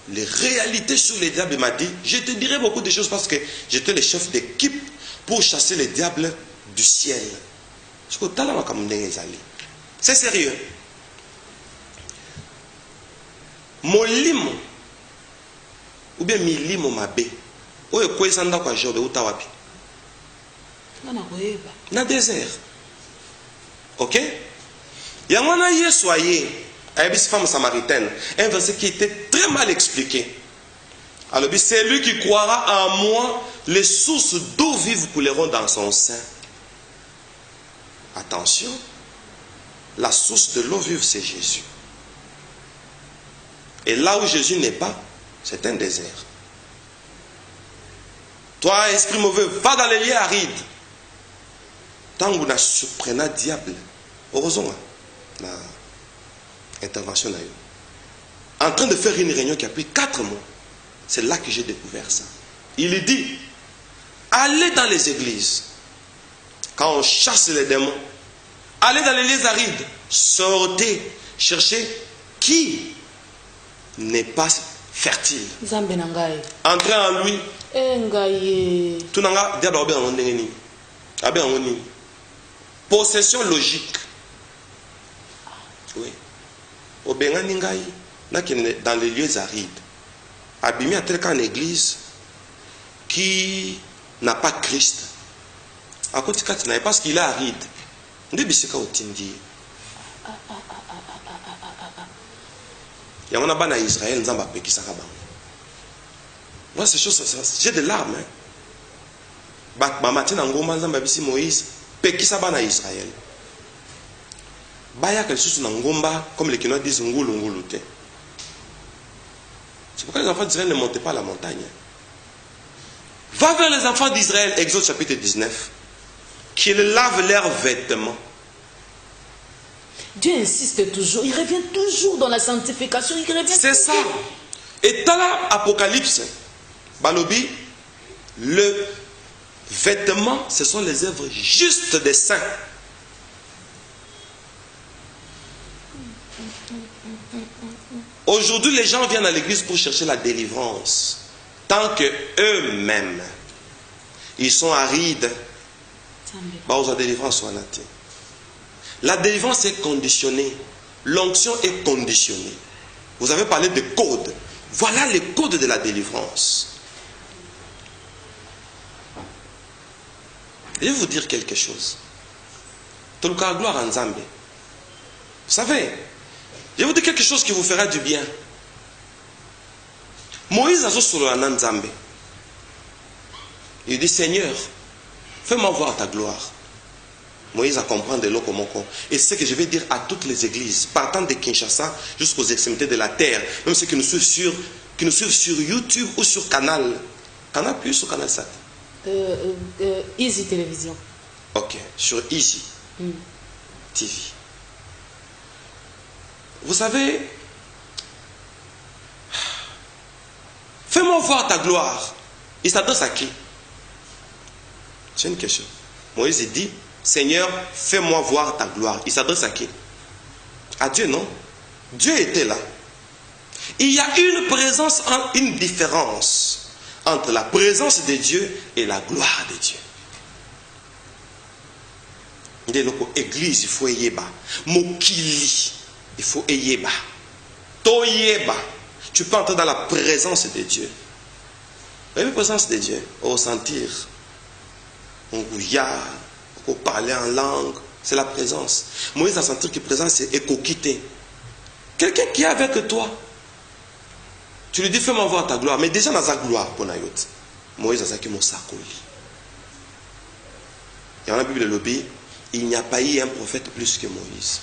les réalités sur les diables. Il m'a dit, je te dirai beaucoup de choses parce que j'étais le chef d'équipe pour chasser les diables du ciel. C'est sérieux. Molimo ou bien milimo mabe. Oye kwe sanda kwa jobe utawapi. Na désert. Ok? Yamana yesoye. Ayabis femme samaritaine. Un verset qui était très mal expliqué. Alors, c'est lui qui croira en moi, les sources d'eau vive couleront dans son sein. Attention. La source de l'eau vive, c'est Jésus. Et là où Jésus n'est pas, c'est un désert. Toi, esprit mauvais, va dans les lieux arides. Tant que vous n'avez surprenant diable, heureusement, l'intervention n'a eu. En train de faire une réunion qui a pris 4 mois. C'est là que j'ai découvert ça. Il dit, allez dans les églises. Quand on chasse les démons, allez dans les lieux arides. Sortez, cherchez qui n'est pas fertile. Nzambe na ngai. Entrer en lui. Ngai. Tunanga dia ba on ndengeni. Abe on ni. Possession logique. Oui. Obengani ngai na dans les lieux arides. Abimi à tel qu'en église qui n'a pas Christ. À côté de parce qu'il est aride. Ndebisika otindi. Il y a un à Israël, nous avons péki ça. Moi, ces choses, j'ai des larmes. Matin, en Goma, nous avons Moïse, péki ça à Israël. Baya quelque chose en Gomba, comme les Kinois disent, ngulungulute. C'est pourquoi les enfants d'Israël ne montaient pas la montagne. Va vers les enfants d'Israël, Exode chapitre 19, qu'ils lavent leurs vêtements. Dieu insiste toujours, il revient toujours dans la sanctification, il revient. C'est ça. Et dans l'Apocalypse, Balobi, le vêtement, ce sont les œuvres justes des saints. Aujourd'hui, les gens viennent à l'église pour chercher la délivrance. Tant que eux-mêmes, ils sont arides, la délivrance soit natée. La délivrance est conditionnée. L'onction est conditionnée. Vous avez parlé de codes. Voilà les codes de la délivrance. Je vais vous dire quelque chose. Toluka gloire en Zambé. Vous savez, je vais vous dire quelque chose qui vous fera du bien. Moïse a solo en Zambé. Il dit, Seigneur, fais-moi voir ta gloire. Moïse a compris de l'Okomoko. Et c'est ce que je vais dire à toutes les églises, partant de Kinshasa jusqu'aux extrémités de la terre, même ceux qui nous suivent sur YouTube ou sur Canal. Canal Plus ou Canal Sat? Easy Télévision. Ok, sur Easy TV. Vous savez, fais-moi voir ta gloire. Il s'adresse à qui? C'est une question. Moïse dit, Seigneur, fais-moi voir ta gloire. Il s'adresse à qui? À Dieu, non? Dieu était là. Il y a une présence, une différence entre la présence de Dieu et la gloire de Dieu. Église, il faut yeba. Mokili, il faut yeba. Toyeba. Tu peux entrer dans la présence de Dieu. La présence de Dieu, au sentir, on gouillard, pour parler en langue, c'est la présence. Moïse a senti que la présence est coquité. Quelqu'un qui est avec toi, tu lui dis fais-moi voir ta gloire, mais déjà dans sa gloire, Moïse a dit mon sakoli. Et dans la Bible de l'Obi, il n'y a pas eu un prophète plus que Moïse.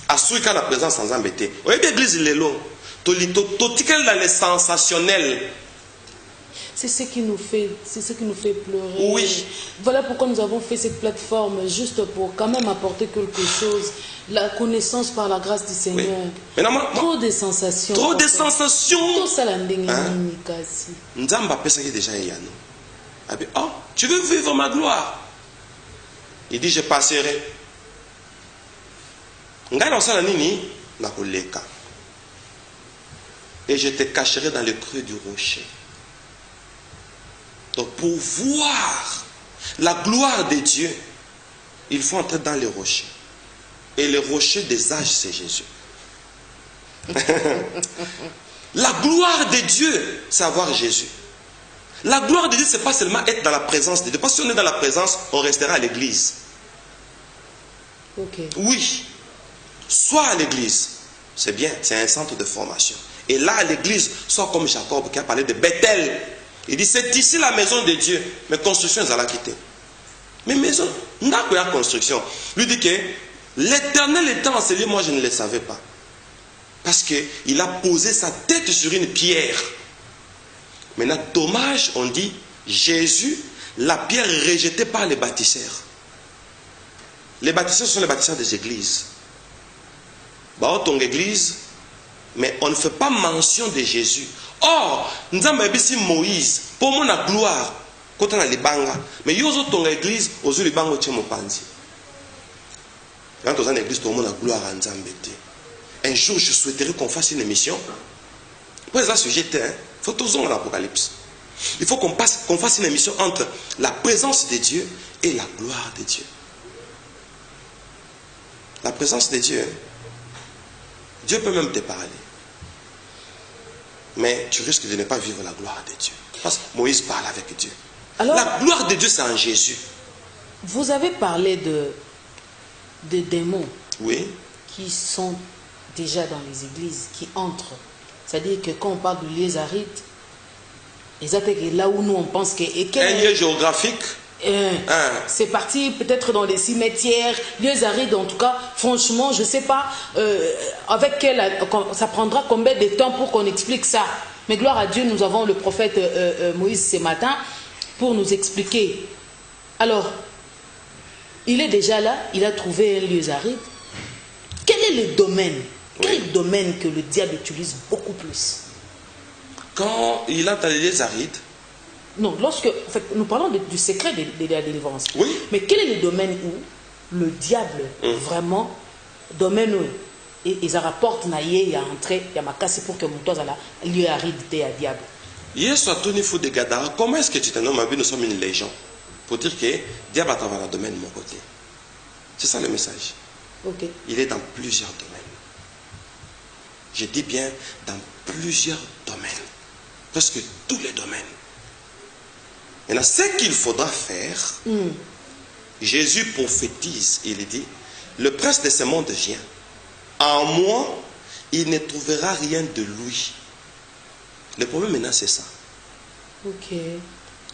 À celui qui a la présence sans embêter. Vous voyez l'église, il est long. Tout dans les sensationnels. C'est ce qui nous fait pleurer. Oui. Voilà pourquoi nous avons fait cette plateforme, juste pour quand même apporter quelque chose, la connaissance par la grâce du Seigneur. Oui. Trop de sensations. Trop de sensations. Tout ça, Nzamba pesa déjà yano. Oh, tu veux vivre ma gloire? Il dit je passerai. Et je te cacherai dans le creux du rocher. Donc pour voir la gloire de Dieu, il faut entrer dans les rochers. Et le rocher des âges, c'est Jésus. La gloire de Dieu, c'est avoir Jésus. La gloire de Dieu, ce n'est pas seulement être dans la présence de Dieu. Parce que si on est dans la présence, on restera à l'église. Okay. Oui. Soit à l'église, c'est bien, c'est un centre de formation. Et là, à l'église, soit comme Jacob qui a parlé de Bethel. Il dit, c'est ici la maison de Dieu. Mais construction, ils allaient quitter. Mais maison, n'a pas de construction. Lui dit que l'Éternel étant enseigné, moi je ne le savais pas. Parce qu'il a posé sa tête sur une pierre. Maintenant, dommage, on dit, Jésus, la pierre rejetée par les bâtisseurs. Les bâtisseurs sont les bâtisseurs des églises. Bah, ton église, mais on ne fait pas mention de Jésus. Or, nous avons ici Moïse, pour mon gloire, quand on a les bangas, mais yo zo ton église, aux yeux les bangas tient mon panzi. Quand on a une église, tout le monde a gloire en Zambété. Un jour, je souhaiterais qu'on fasse une émission Pourquoi ça sujet, hein? Il faut toujours l'Apocalypse. Il faut qu'on fasse une émission entre la présence de Dieu et la gloire de Dieu. La présence de Dieu, Dieu peut même te parler. Mais tu risques de ne pas vivre la gloire de Dieu. Parce que Moïse parle avec Dieu. Alors, la gloire de Dieu, c'est en Jésus. Vous avez parlé de démons, oui, qui sont déjà dans les églises, qui entrent. C'est-à-dire que quand on parle de lieux arides, là où nous on pense que... un lieu géographique. C'est parti peut-être dans les cimetières, lieux arides en tout cas. Franchement, je ne sais pas ça prendra combien de temps pour qu'on explique ça. Mais gloire à Dieu, nous avons le prophète Moïse ce matin pour nous expliquer. Alors, il est déjà là, il a trouvé un lieu aride. Quel est le domaine? Quel domaine que le diable utilise beaucoup plus? Quand il a dans les lieux arides. Non, nous parlons du secret de la délivrance. Oui. Mais quel est le domaine où le diable vraiment domaine où ils rapportent naïe à entrer, il y a ma casse pour que mon toit là lieu aride à diable. Hier soir, Tony Fou de Gadara, comment est-ce que tu te nommes? Nous sommes une légion pour dire que diable à travers le domaine de mon côté. C'est ça le message. Ok. Il est dans plusieurs domaines. Je dis bien dans plusieurs domaines. Presque tous les domaines. Maintenant, ce qu'il faudra faire, Jésus prophétise, il dit, le prince de ce monde vient. En moi, il ne trouvera rien de lui. Le problème maintenant, c'est ça. Ok.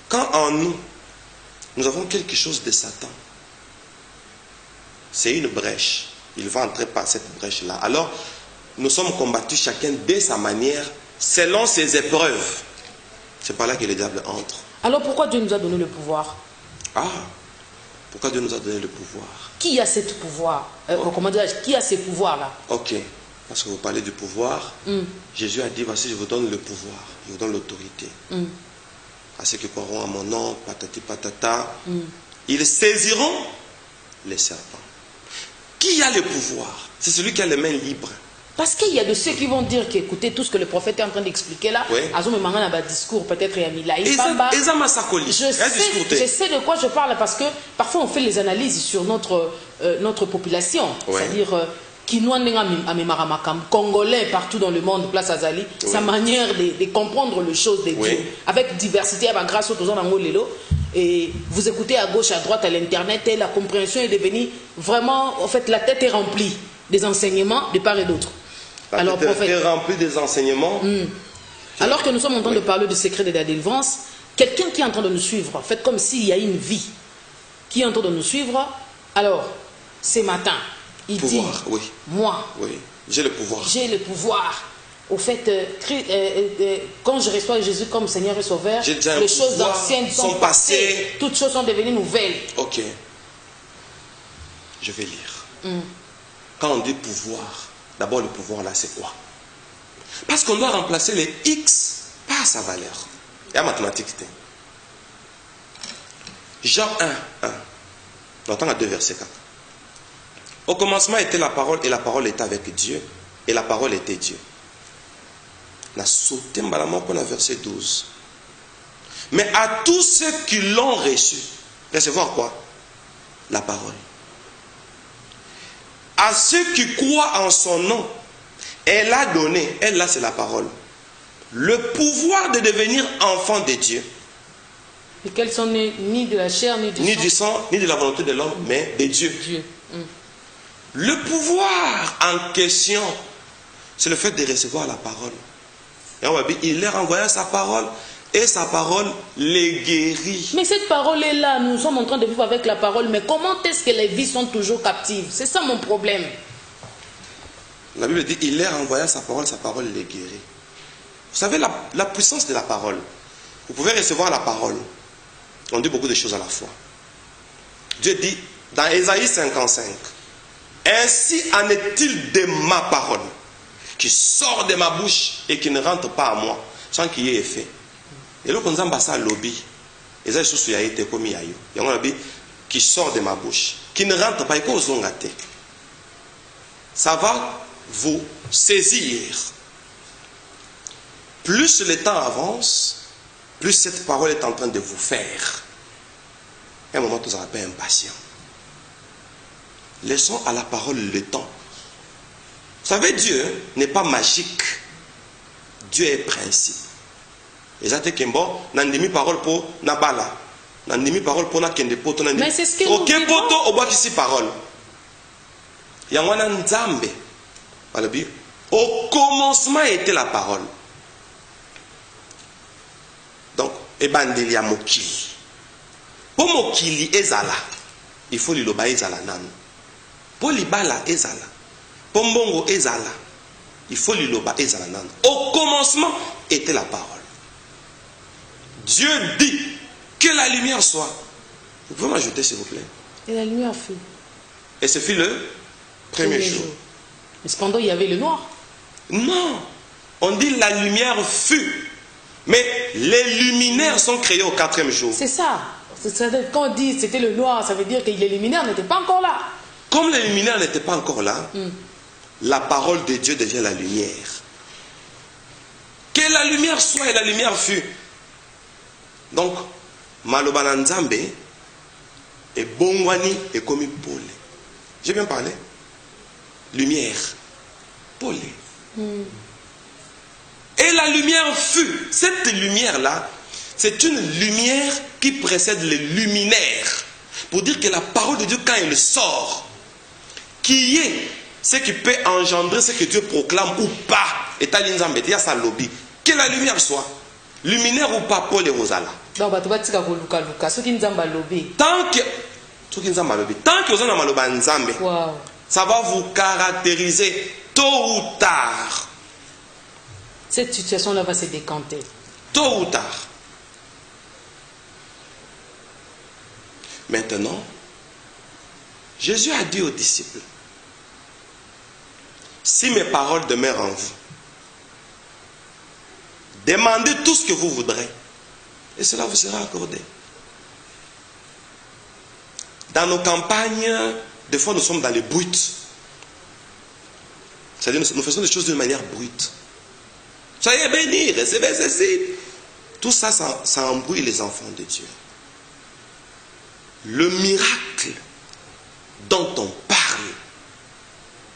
Quand en nous, nous avons quelque chose de Satan, c'est une brèche. Il va entrer par cette brèche-là. Alors, nous sommes combattus chacun de sa manière, selon ses épreuves. C'est par là que le diable entre. Alors pourquoi Dieu nous a donné le pouvoir? Pourquoi Dieu nous a donné le pouvoir? Qui a ce pouvoir? Comment dire, qui a ces pouvoirs-là? Ok, parce que vous parlez du pouvoir. Jésus a dit, voici, je vous donne le pouvoir, je vous donne l'autorité. À ceux qui croiront à mon nom, patati patata, ils saisiront les serpents. Qui a le pouvoir? C'est celui qui a les mains libres. Parce qu'il y a de ceux qui vont dire qu'écoutez tout ce que le prophète est en train d'expliquer là, discours peut-être je sais de quoi je parle parce que parfois on fait les analyses sur notre population, c'est-à-dire Congolais partout dans le monde, place Azali, sa manière de comprendre les choses de Dieu, avec diversité, grâce aux gens. Et vous écoutez à gauche, à droite, à l'internet, et la compréhension est devenue vraiment, en fait, la tête est remplie des enseignements de part et d'autre. Alors, prophète, est rempli des enseignements. Alors que nous sommes en train de parler du secret de la délivrance, quelqu'un qui est en train de nous suivre, faites comme s'il y a une vie qui est en train de nous suivre. Alors, ce matin, il dit, moi, j'ai le pouvoir. J'ai le pouvoir. Au fait, quand je reçois Jésus comme Seigneur et Sauveur, les choses anciennes sont passées, toutes choses sont devenues nouvelles. Ok. Je vais lire. Quand on dit pouvoir, d'abord, le pouvoir là, c'est quoi? Parce qu'on doit remplacer les X par sa valeur. Il y a mathématiques. Jean 1. On entend à 2 versets 4. Au commencement était la parole, et la parole était avec Dieu, et la parole était Dieu. On a sauté pour le verset 12. Mais à tous ceux qui l'ont reçu, recevoir quoi? La parole. À ceux qui croient en son nom, elle a donné, elle là c'est la parole, le pouvoir de devenir enfant de Dieu. Et qu'elles sont nées ni de la chair, ni du sang, ni de la volonté de l'homme, mais de Dieu. Le pouvoir en question, c'est le fait de recevoir la parole. Et on va dire, il leur envoya sa parole, et sa parole les guérit. Mais cette parole est là, nous sommes en train de vivre avec la parole, mais comment est-ce que les vies sont toujours captives? C'est ça mon problème. La Bible dit, il leur envoya sa parole les guérit. Vous savez, la puissance de la parole. Vous pouvez recevoir la parole. On dit beaucoup de choses à la fois. Dieu dit, dans Ésaïe 55, ainsi en est-il de ma parole, qui sort de ma bouche et qui ne rentre pas à moi, sans qu'il y ait effet. Et là, quand on a ça lobby, Ésaïe sous a été commis à eux. Il y a un lobby qui sort de ma bouche, qui ne rentre pas, et qu'on s'en gâte. Ça va vous saisir. plus le temps avance, plus cette parole est en train de vous faire. À un moment, tu seras pas impatient. Laissons à la parole le temps. Vous savez, Dieu n'est pas magique. Dieu est principe. Et ça, c'est bon, n'andemi parole pour Nabala. N'andemi parole pour Nakende poto. Mais c'est ce que nous vivons. Ok, poto, au bas ici parole. Yangwana Nzambe. Au commencement était la parole. Donc, Ebandelia Mokili. Pour Mokili ezala, il faut liloba ezala nan. Pour libala ezala, pour mbongo ezala, il faut liloba ezala nan. Au commencement était la parole. Dieu dit que la lumière soit. Vous pouvez m'ajouter s'il vous plaît. Et la lumière fut. Et ce fut le premier jour. Mais cependant, il y avait le noir. Non. On dit la lumière fut. Mais les luminaires sont créés au 4e jour. C'est ça. Quand on dit c'était le noir, ça veut dire que les luminaires n'étaient pas encore là. Comme les luminaires n'étaient pas encore là, la parole de Dieu devient la lumière. Que la lumière soit et la lumière fut. Donc, Maloba Nzambe et Bongwani est comme Paul. J'ai bien parlé? Lumière. Paul. Et la lumière fut. Cette lumière-là, c'est une lumière qui précède les luminaires. Pour dire que la parole de Dieu, quand elle sort, qui est ce qui peut engendrer ce que Dieu proclame ou pas. Et ta ligne zambé, il y a sa lobby. Que la lumière soit, luminaire ou pas, Paul et Rosala. Donc, tu vas dire que ce qui nous a lobby. Tant que vous avez maloba nzambe, ça va vous caractériser tôt ou tard. Cette situation-là va se décanter. Tôt ou tard. Maintenant, Jésus a dit aux disciples, si mes paroles demeurent en vous, demandez tout ce que vous voudrez et cela vous sera accordé. Dans nos campagnes, des fois nous sommes dans les brutes. C'est-à-dire nous faisons des choses d'une manière brute. Soyez bénis, recevez ceci. Tout ça, ça embrouille les enfants de Dieu. Le miracle dont on parle,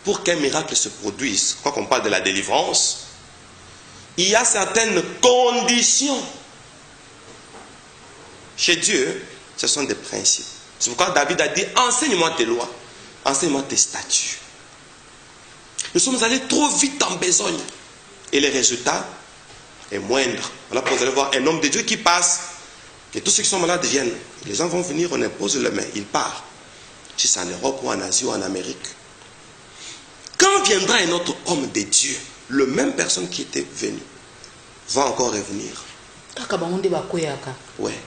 pour qu'un miracle se produise, quand on parle de la délivrance, il y a certaines conditions. Chez Dieu, ce sont des principes. C'est pourquoi David a dit, enseigne-moi tes lois, enseigne-moi tes statuts. Nous sommes allés trop vite en besogne. Et le résultat est moindre. Voilà pourquoi vous allez voir un homme de Dieu qui passe, et tous ceux qui sont malades viennent. Les gens vont venir, on impose les mains, ils partent. Si c'est en Europe ou en Asie ou en Amérique. Quand viendra un autre homme de Dieu, le même personne qui était venu, va encore revenir. Ouais.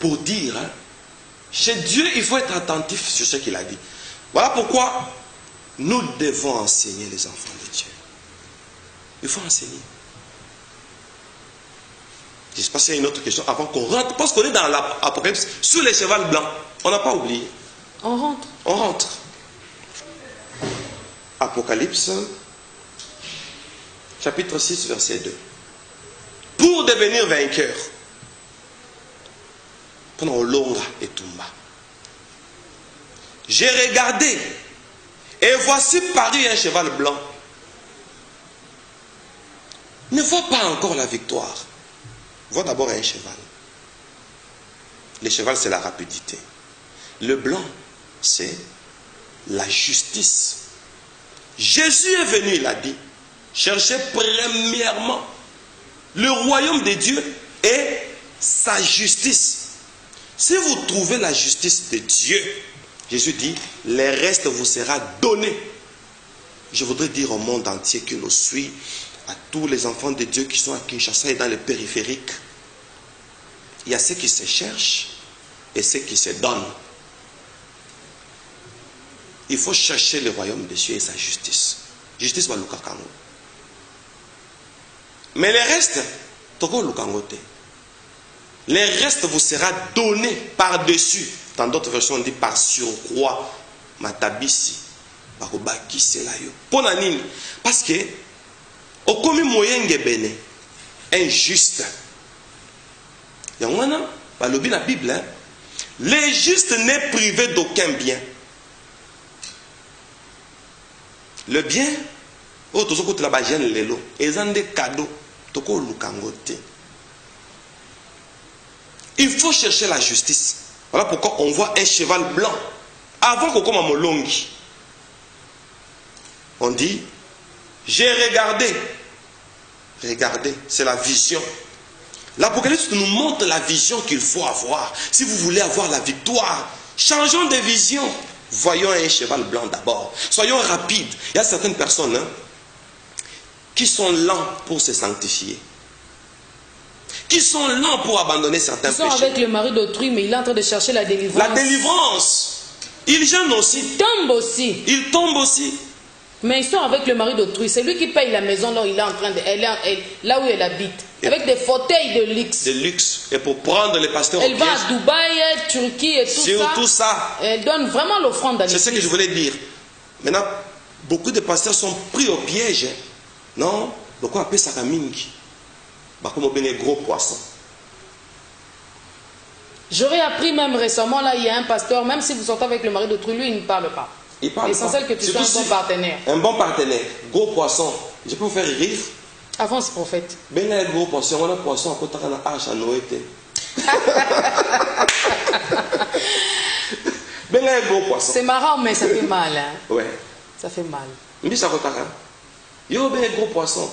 Pour dire, hein, chez Dieu, il faut être attentif sur ce qu'il a dit. Voilà pourquoi nous devons enseigner les enfants de Dieu. Il faut enseigner. Je ne sais pas s'il y a une autre question avant qu'on rentre. Parce qu'on est dans l'Apocalypse, sous les chevals blancs. On n'a pas oublié. On rentre. On rentre. Apocalypse, chapitre 6, verset 2. Pour devenir vainqueur. Pendant Olonga et Tumba. J'ai regardé. Et voici paru un cheval blanc. Ne vois pas encore la victoire. Vois d'abord un cheval. Le cheval, c'est la rapidité. Le blanc, c'est la justice. Jésus est venu, il a dit, cherchez premièrement le royaume de Dieu et sa justice. Si vous trouvez la justice de Dieu, Jésus dit, le reste vous sera donné. Je voudrais dire au monde entier qui nous suit, à tous les enfants de Dieu qui sont à Kinshasa et dans les périphériques, il y a ceux qui se cherchent et ceux qui se donnent. Il faut chercher le royaume de Dieu et sa justice. Justice va lukakango. Mais le reste, toko lukangote. Le reste vous sera donné par-dessus. Dans d'autres versions, on dit par surcroît, matabisi. bakobakisela yo pona nini parce que okomi moyenge bene injuste yangwana balobi na Bible hein? Les justes n'est privé d'aucun bien. Le bien o tozo ko tla ba jeune lelo ezande cadeau toko lukangote. Il faut chercher la justice. Voilà pourquoi on voit un cheval blanc avant qu'on commence à molongi. On dit j'ai regardé. Regardez, c'est la vision. L'Apocalypse nous montre la vision qu'il faut avoir. Si vous voulez avoir la victoire, changeons de vision. Voyons un cheval blanc d'abord. Soyons rapides. Il y a certaines personnes hein, qui sont lents pour se sanctifier. Qui sont lents pour abandonner certains péchés. Ils sont avec le mari d'autrui, mais il est en train de chercher la délivrance. La délivrance. Ils gênent aussi. Ils tombent aussi. Ils tombent aussi. Mais ils sont avec le mari d'autrui. C'est lui qui paye la maison là où il est en train de, là où elle habite. Avec des fauteuils de luxe. De luxe. Et pour prendre les pasteurs elle va à Dubaï, Turquie et tout ça. Tout ça. Elle donne vraiment l'offrande à l'église. C'est ce que je voulais dire. Maintenant, beaucoup de pasteurs sont pris au piège. Non? Donc on appelle ça kamingi. Bah comme on dit gros poisson. J'aurais appris même récemment, là, il y a un pasteur, même si vous sortez avec le mari d'autrui, lui, il ne parle pas. Il parle. L'essentiel que tu sois un bon partenaire. Un bon partenaire. Gros poisson. Je peux vous faire rire. Avance, prophète. Ben là, gros poisson, on a poisson à côté de la arche à Noé. Ben là, gros poisson. C'est marrant, mais ça fait mal. Hein? Ouais. Ça fait mal. Mbisa kotaka. Yo ben gros poisson.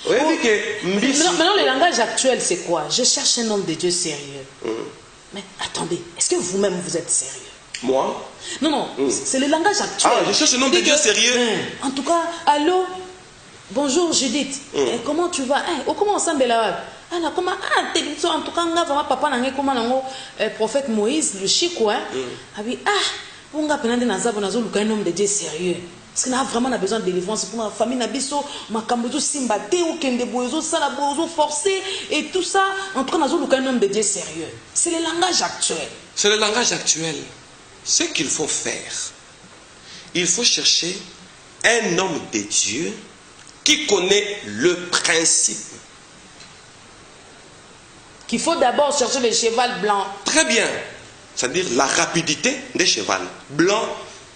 Oui, maintenant, le langage actuel, c'est quoi? Je cherche un homme de Dieu sérieux. Mais attendez, est-ce que vous-même, vous êtes sérieux? Moi? Non, non, c'est le langage actuel. Ah, je cherche un homme de Dieu sérieux. En tout cas, allô? Bonjour Judith. Comment tu vas? Comment on semble là? En tout cas, on va papa nange comment nango prophète Moïse le chico hein. Abi on va prendre un homme de Dieu sérieux. Parce qu'on a vraiment besoin de délivrance pour ma famille nabiso, ma kambozo simbate ou kende bozo sala bozo forcé et tout ça. En tout cas, un homme de Dieu sérieux. C'est le langage actuel. C'est le langage actuel. Ce qu'il faut faire, il faut chercher un homme de Dieu qui connaît le principe. Qu'il faut d'abord chercher le cheval blanc. Très bien. C'est-à-dire la rapidité des chevals. Blanc,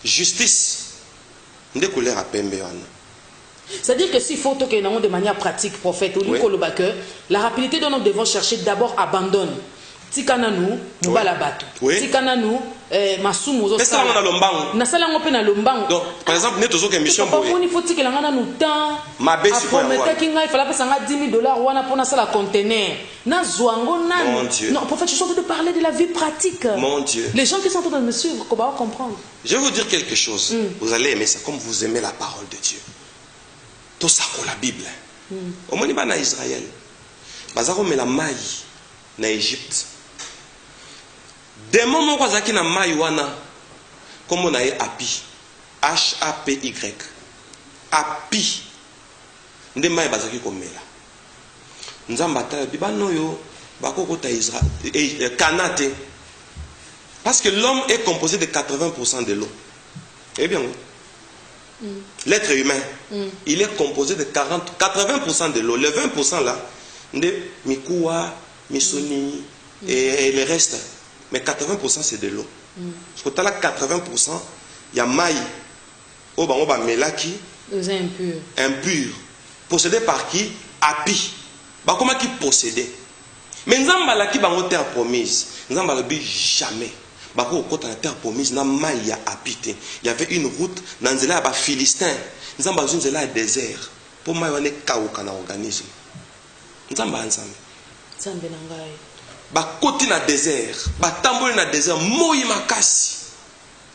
justice. C'est-à-dire que s'il faut que nous de manière pratique, prophète, la rapidité dont nous devons chercher d'abord abandonne. Tikana nous bala bato. Tikana nous masumu zo sala. Na sala ngope na lombango. Donc par exemple neto zo ke mission boye. Papa, il faut que ngana nous temps. Mabe si quoi. Après kinga il fallait passer $10,000 wana pona sala conteneur. Na zwango nani. Mon Dieu. Non, prophète, je suis en train de parler de la vie pratique. Mon Dieu. Les gens qui sont en train de me suivre, comment comprendre? Je vais vous dire quelque chose. Vous allez aimer ça comme vous aimez la parole de Dieu. Tout ça pour la Bible. Au moins ba na Israël. Bazako me la maille na Égypte. Des moments où on a maïwana, comme on a Api, H-A-P-Y, Api, des maïs bazaki comme là. Nous avons battu, bibano yo, bako kota Israël, Kanate, parce que l'homme est composé de 80% de l'eau. Eh bien, l'être humain, il est composé de 80% de l'eau. Le 20% là, de Mikuwa, Misoni et le reste. Mais 80% c'est de l'eau. Parce que tu as là 80%, il y a maï. Au bas, melaki. Impur. Impur. Possédé par qui? Api. Bah, comment qui possédait? Mais nous avons la terre promise. Nous avons la jamais. Bah, quand la terre promise, nous avons maï habité. Il y avait une route dans le Philistin. Nous avons besoin de désert. Pour moi, on est chaos dans l'organisme. Nous avons ensemble. Ba côté na désert, ba tamboli na désert, moyi makasi.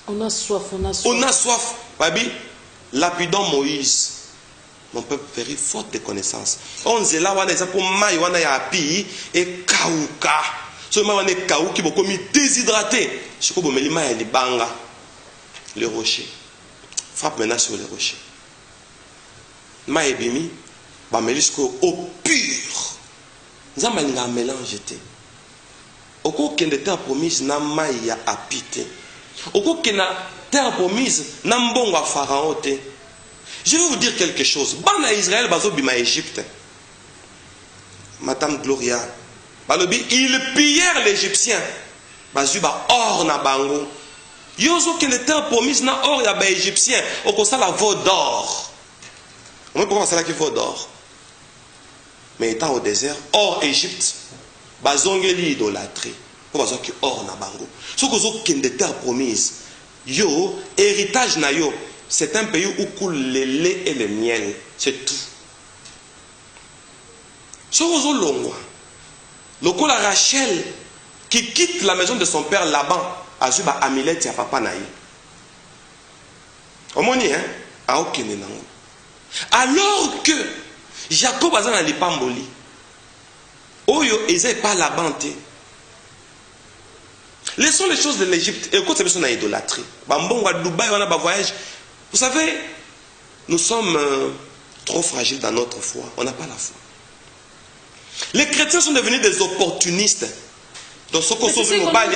On a soif, on a soif. On a soif. Babi, lapidons Moïse. Mon peuple périt faute de connaissances. On zé là wana pour maï wana ya api et kauka. Ce maï wana kaou qui beaucoup mis déshydraté. Je crois que melima ya libanga le rocher. Frappe maintenant sur le rocher. Maï bimi ba melisco au pur. Nzamba nga mélange té. Oko kende terre promise na maïa apité. Oko kena terre promise, Nambongo à Pharaon. Je vais vous dire quelque chose. Bana Israël, bazo bima Égypte. Madame Gloria, ils pillèrent l'Égyptien. Bazu ba or na bango. Yozo que le terre promise na or ya ba Égyptien. Oko ça la veau d'or. On pourquoi ça la qui veau d'or. Mais étant au désert, or Égypte, bazongeli idolâtrie. Pour bazo qui or na bango. Ce que zo ken de terre promise. Yo héritage na yo. C'est un pays où coule le lait et le miel. C'est tout. Sorozo Longwa. Lokola Rachel qui quitte la maison de son père Laban. Azuba Amilet ya papa naï. Omoni hein? A okene nango. Alors que Jacob a dans l'Ipamboli. Oyo eze pas Laban te. Laissons les choses de l'Égypte. Et écoute, c'est une idolâtrie. Bambongo à Dubaï, on a un voyage. Vous savez, nous sommes trop fragiles dans notre foi. On n'a pas la foi. Les chrétiens sont devenus des opportunistes. Dans ce qu'on sauve nos balles,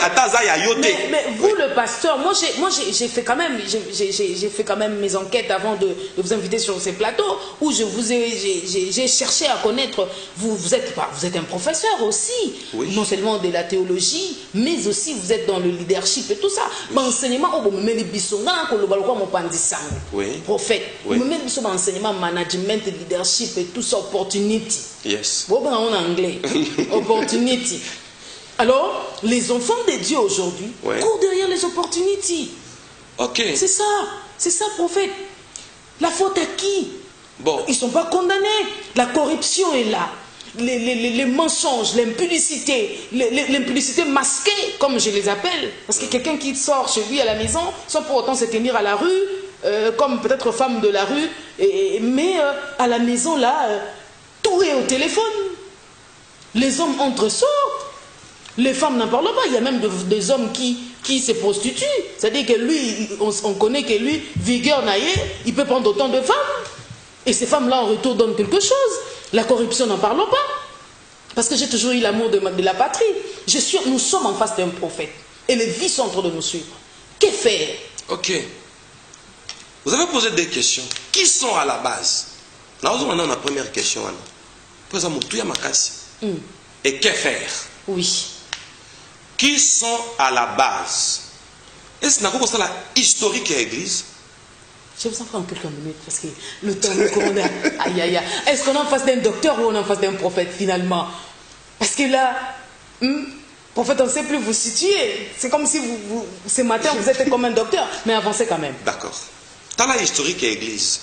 mais vous, le pasteur, moi j'ai fait quand même, j'ai fait quand même mes enquêtes avant de vous inviter sur ces plateaux où j'ai cherché à connaître. Vous êtes un professeur aussi, oui. Non seulement de la théologie, mais aussi vous êtes dans le leadership et tout ça. Oui. Enseignement, oui. Prophète, oui. Même sur enseignement, management, leadership et tout ça, opportunity. Yes. En anglais, opportunity. Alors, les enfants de Dieu aujourd'hui courent derrière les opportunités. Ok. C'est ça, prophète. La faute à qui? Bon. Ils ne sont pas condamnés. La corruption est là. Les mensonges, l'impudicité, l'impudicité masquée, comme je les appelle. Parce que quelqu'un qui sort chez lui à la maison, sans pour autant se tenir à la rue, comme peut-être femme de la rue, mais à la maison, là, tout est au téléphone. Les hommes entrent, sortent. Les femmes n'en parlent pas. Il y a même des hommes qui se prostituent. C'est-à-dire que lui, on connaît que lui, vigueur naïe, il peut prendre autant de femmes. Et ces femmes-là, en retour, donnent quelque chose. La corruption, n'en parlons pas. Parce que j'ai toujours eu l'amour de la patrie. Nous sommes en face d'un prophète. Et les vies sont en train de nous suivre. Que faire? Ok. Vous avez posé des questions. Qui sont à la base? Là, on a la première question. Et que faire? Oui. Qui sont à la base? Est-ce que c'est la historique de l'église? Je vais vous en prendre quelques minutes parce que le temps nous court. Aïe, aïe, aïe. Est-ce qu'on est en face d'un docteur ou on est en face d'un prophète finalement? Parce que là, prophète, on ne sait plus vous situer. C'est comme si ce matin vous êtes comme un docteur, mais avancez quand même. D'accord. Dans la historique de l'église,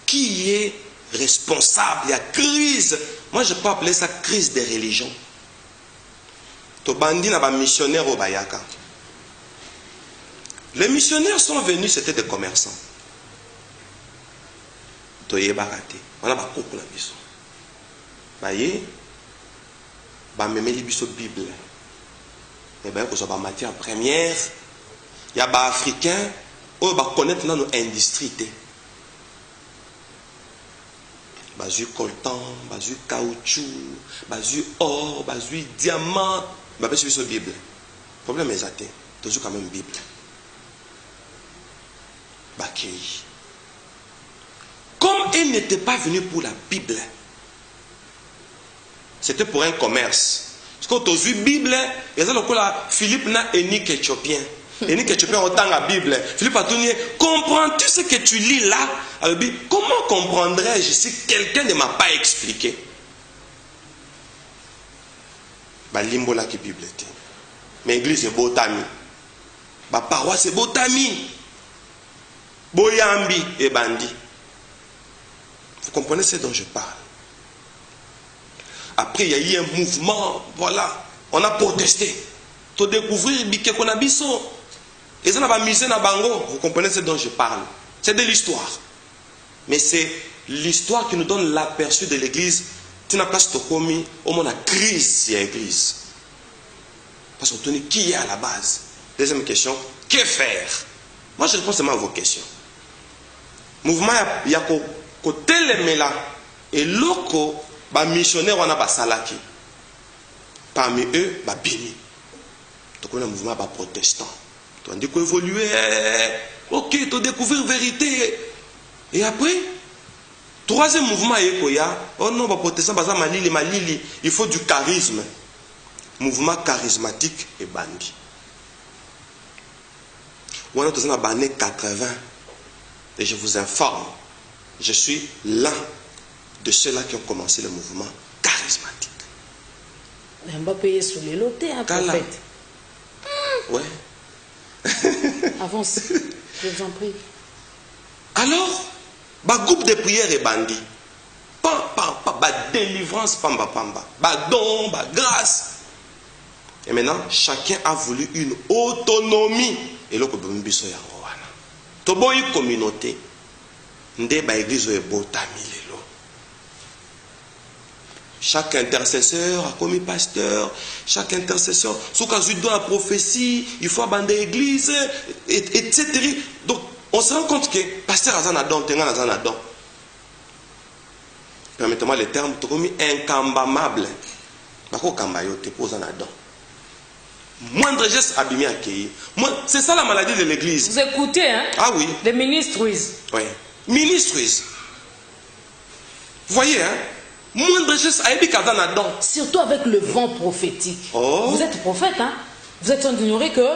qui est responsable? Il y a crise. Moi, je peux appeler ça crise des religions. Tobandi n'a pas missionnaire au Bayaka. Les missionnaires sont venus, c'était des commerçants. Toye barate. On a pas beaucoup la biso. Baye, ba memeli biso Bible. Et ben ko so ba matière première, il y a ba africain, o ba connaître dans nos industries. Bazu coltan, bazu caoutchouc, bazu or, bazu diamant, bazu sur la Bible. Le problème est athée. Toujours quand même Bible. Bakei. Comme il n'était pas venu pour la Bible, c'était pour un commerce. Parce que tu as vu la Bible, il y a là Philippe n'a énique éthiopien. Énique éthiopien autant la Bible. Philippe a dit, comprends-tu ce que tu lis là? Alors, comment comprendrais-je si quelqu'un ne m'a pas expliqué? Limbo la qui Bible était. Mais l'église est botami. Ma paroisse c'est botami. Boyambi et bandi. Vous comprenez ce dont je parle? Après, il y a eu un mouvement, voilà. On a protesté. Pour découvrir qu'on a biso. Et ça n'a pas misé na bango. Vous comprenez ce dont je parle? C'est de l'histoire. Mais c'est l'histoire qui nous donne l'aperçu de l'église. Tu n'as pas stocké au moins la crise de l'église. Parce qu'on tenait qui est à la base. Deuxième question, que faire? Moi je réponds seulement à vos questions. Mouvement, il y a côté les là et loko, bah missionnaire on a pas salaki. Parmi eux, bah bini. Donc on a un mouvement bah protestant. Tu as dit qu'on évoluer. Ok, tu as découvert la vérité. Et après, troisième mouvement, oh non, protestant, malili, il faut du charisme. Mouvement charismatique et bandi. On est dans les années 80. Et je vous informe, je suis l'un de ceux-là qui ont commencé le mouvement charismatique. On va payer sur les lotés, hein, prophète. Ouais. Avance, je vous en prie. Alors, groupe de prière et bandit. Délivrance, pamba. Don, grâce. Et maintenant, chacun a voulu une autonomie. Et là, tu as une communauté. L'église est botami. Chaque intercesseur a commis pasteur. Chaque intercesseur, sous cas où la prophétie, il faut abandonner l'église, etc. Donc, on se rend compte que pasteur Azanadon, Tengan Azanadon. Permettez-moi le terme, tu as commis incambamable. Moindre geste abîmé accueilli. C'est ça la maladie de l'église. Vous écoutez, hein? Ah oui. Les ministres. Oui. Ministres. Vous voyez, hein? Moindre geste abîmé Azanadon. Surtout avec le vent prophétique. Oh. Vous êtes prophète, hein? Vous êtes en ignorer que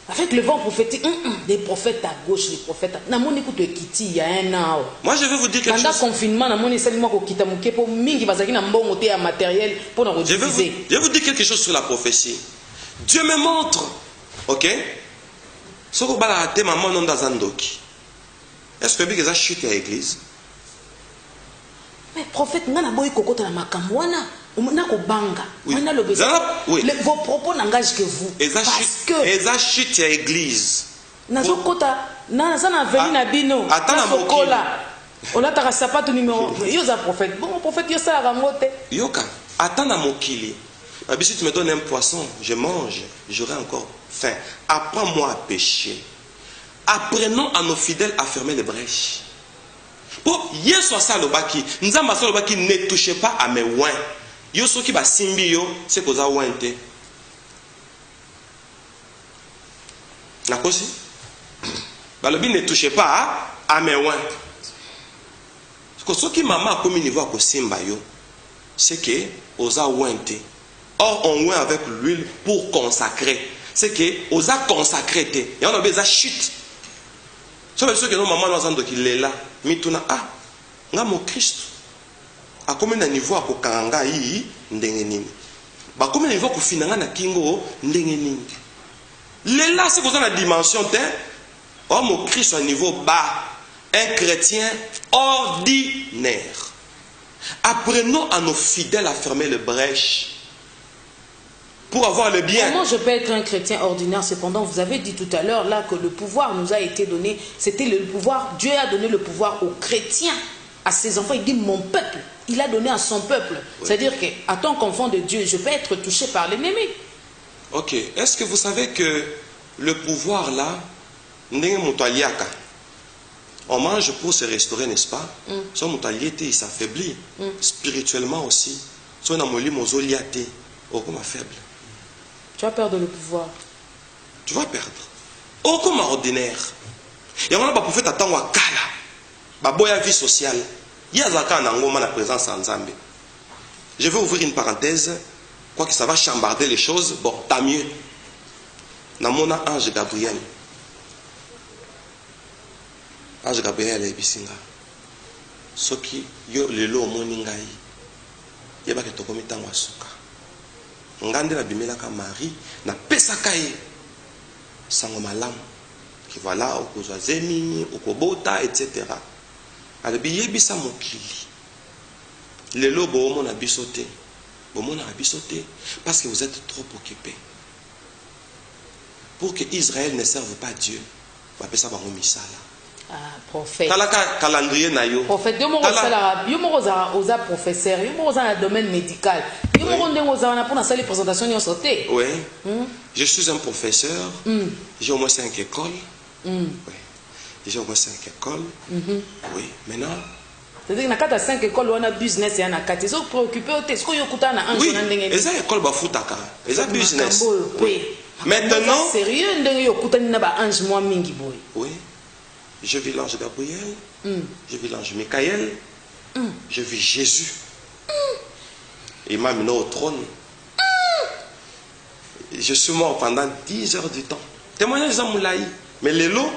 avec le vent prophétique, des prophètes à gauche, des prophètes à... il y a un an. Moi, je vais vous dire quelque chose. Pendant le confinement, je vais vous dire quelque chose sur la prophétie. Dieu me montre, ok? Ce que vous avez maman non dans Zandoki. Est-ce que vous avez chuté à l'église? Mais prophète, vous avez dit makamwana. Oui. Vos propos n'engagent que vous. Parce que ils ont chuté à l'église. Yoka, attends à Mokili. Si tu me donnes un poisson, je mange, j'aurai encore faim. Apprends-moi à pêcher. Apprenons à nos fidèles à fermer les brèches. Pour Yesu ça le baki, Nzamba ça le baki, ne touchez pas à mes oins. Yo so qui va simbi yo, c'est qu'on a ointe. D'accord si? Balobi ne touchez pas à mes oins. Ce qui maman a commis niveau à simba yo, c'est que osa ointe. Or, on oint avec l'huile pour consacrer. C'est que osa consacrer. Et on a besoin de chute. Ça veut dire que nos mamans nous ont dit qu'il est là. Mais tu n'as pas. Nga mon Christ. A combien de niveau à kokanga yi ndengenini. Ba combien de niveau à kofinanga na kingo ndengenini. Le là c'est qu'on a la dimension te. Oh mon Christ à niveau bas. Un chrétien ordinaire. Apprenons à nos fidèles à fermer les brèches. Pour avoir le bien. Comment je peux être un chrétien ordinaire? Cependant, vous avez dit tout à l'heure là que le pouvoir nous a été donné. C'était le pouvoir. Dieu a donné le pouvoir aux chrétiens, à ses enfants. Il dit mon peuple. Il a donné à son peuple. Oui. C'est-à-dire qu'à tant qu'enfant de Dieu, je peux être touché par l'ennemi. Ok. Est-ce que vous savez que le pouvoir là, on mange pour se restaurer, n'est-ce pas? Son mutaliété, il s'affaiblit. Spirituellement aussi. Son amoli mozoliaté. Oh, comme faible. Tu vas perdre le pouvoir. Tu vas perdre. Oh, comme ordinaire. Et on a pas prophète à temps à Kala. Baboya vie sociale. Il y a la présence en Zambie. Je vais ouvrir une parenthèse. Quoi que ça va chambarder les choses, bon, tant mieux. Namona Ange Gabriel. Ange Gabriel est bisinga. Ce qui yo le lo moningai. Yeba ke tokomi tango asuka. Ngande na bimelaka Marie na pesaka ye sango malamu ki voilà okozwa zemi okobota etc. Alebi yebisa mokili lelo bomo na bisote parce que vous êtes trop occupés pour que Israël ne serve pas Dieu. Va pesa bango misala. Ah, prophète. Calendrier na yo. Prophète, yo moko sala, yo moko oza professeur, yo moko oza na domaine médical. Yo moko ndengo oza na pour na salle présentation yo sauté. Oui. Je suis un professeur. J'ai au moins 5 écoles. Oui. J'ai au moins 5 écoles. Oui. Maintenant. C'est-à-dire que na 5 écoles on a business et na kati. So préoccupé au test ko yo kutana anjo na ndenge. Oui. Eza école ba futaka. Eza business. Oui. Maintenant, sérieux, oui, je vis l'ange Gabriel, je vis l'ange Michael, je vis Jésus. Il m'a amené au trône. Je suis mort pendant 10 heures du temps. Témoignage à Moulaï. Mais les lots,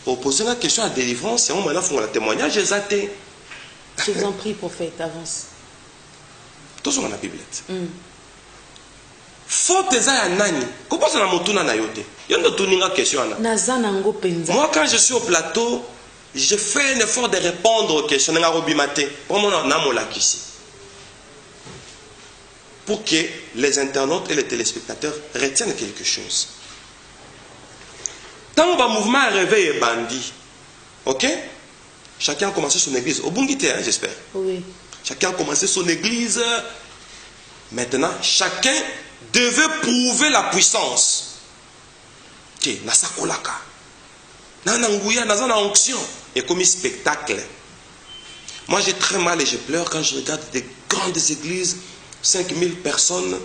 pour poser la question à délivrance, c'est un moment où le témoignage est athée. Je vous en prie, prophète, avance. Tout ce qu'on a la Biblette. Faute à nani. Comment ça n'a pas na yote? Il y a une question. Moi, quand je suis au plateau, je fais un effort de répondre aux questions. Pour que les internautes et les téléspectateurs retiennent quelque chose. Tant que le mouvement a réveillé bandit, ok? Chacun a commencé son église. Au Bungite, hein, j'espère. Oui. Chacun a commencé son église. Maintenant, chacun devait prouver la puissance. Ok, nasa kolaka. Nananguya, nasa na onction. Et comme spectacle. Moi, j'ai très mal et je pleure quand je regarde des grandes églises, 5000 personnes.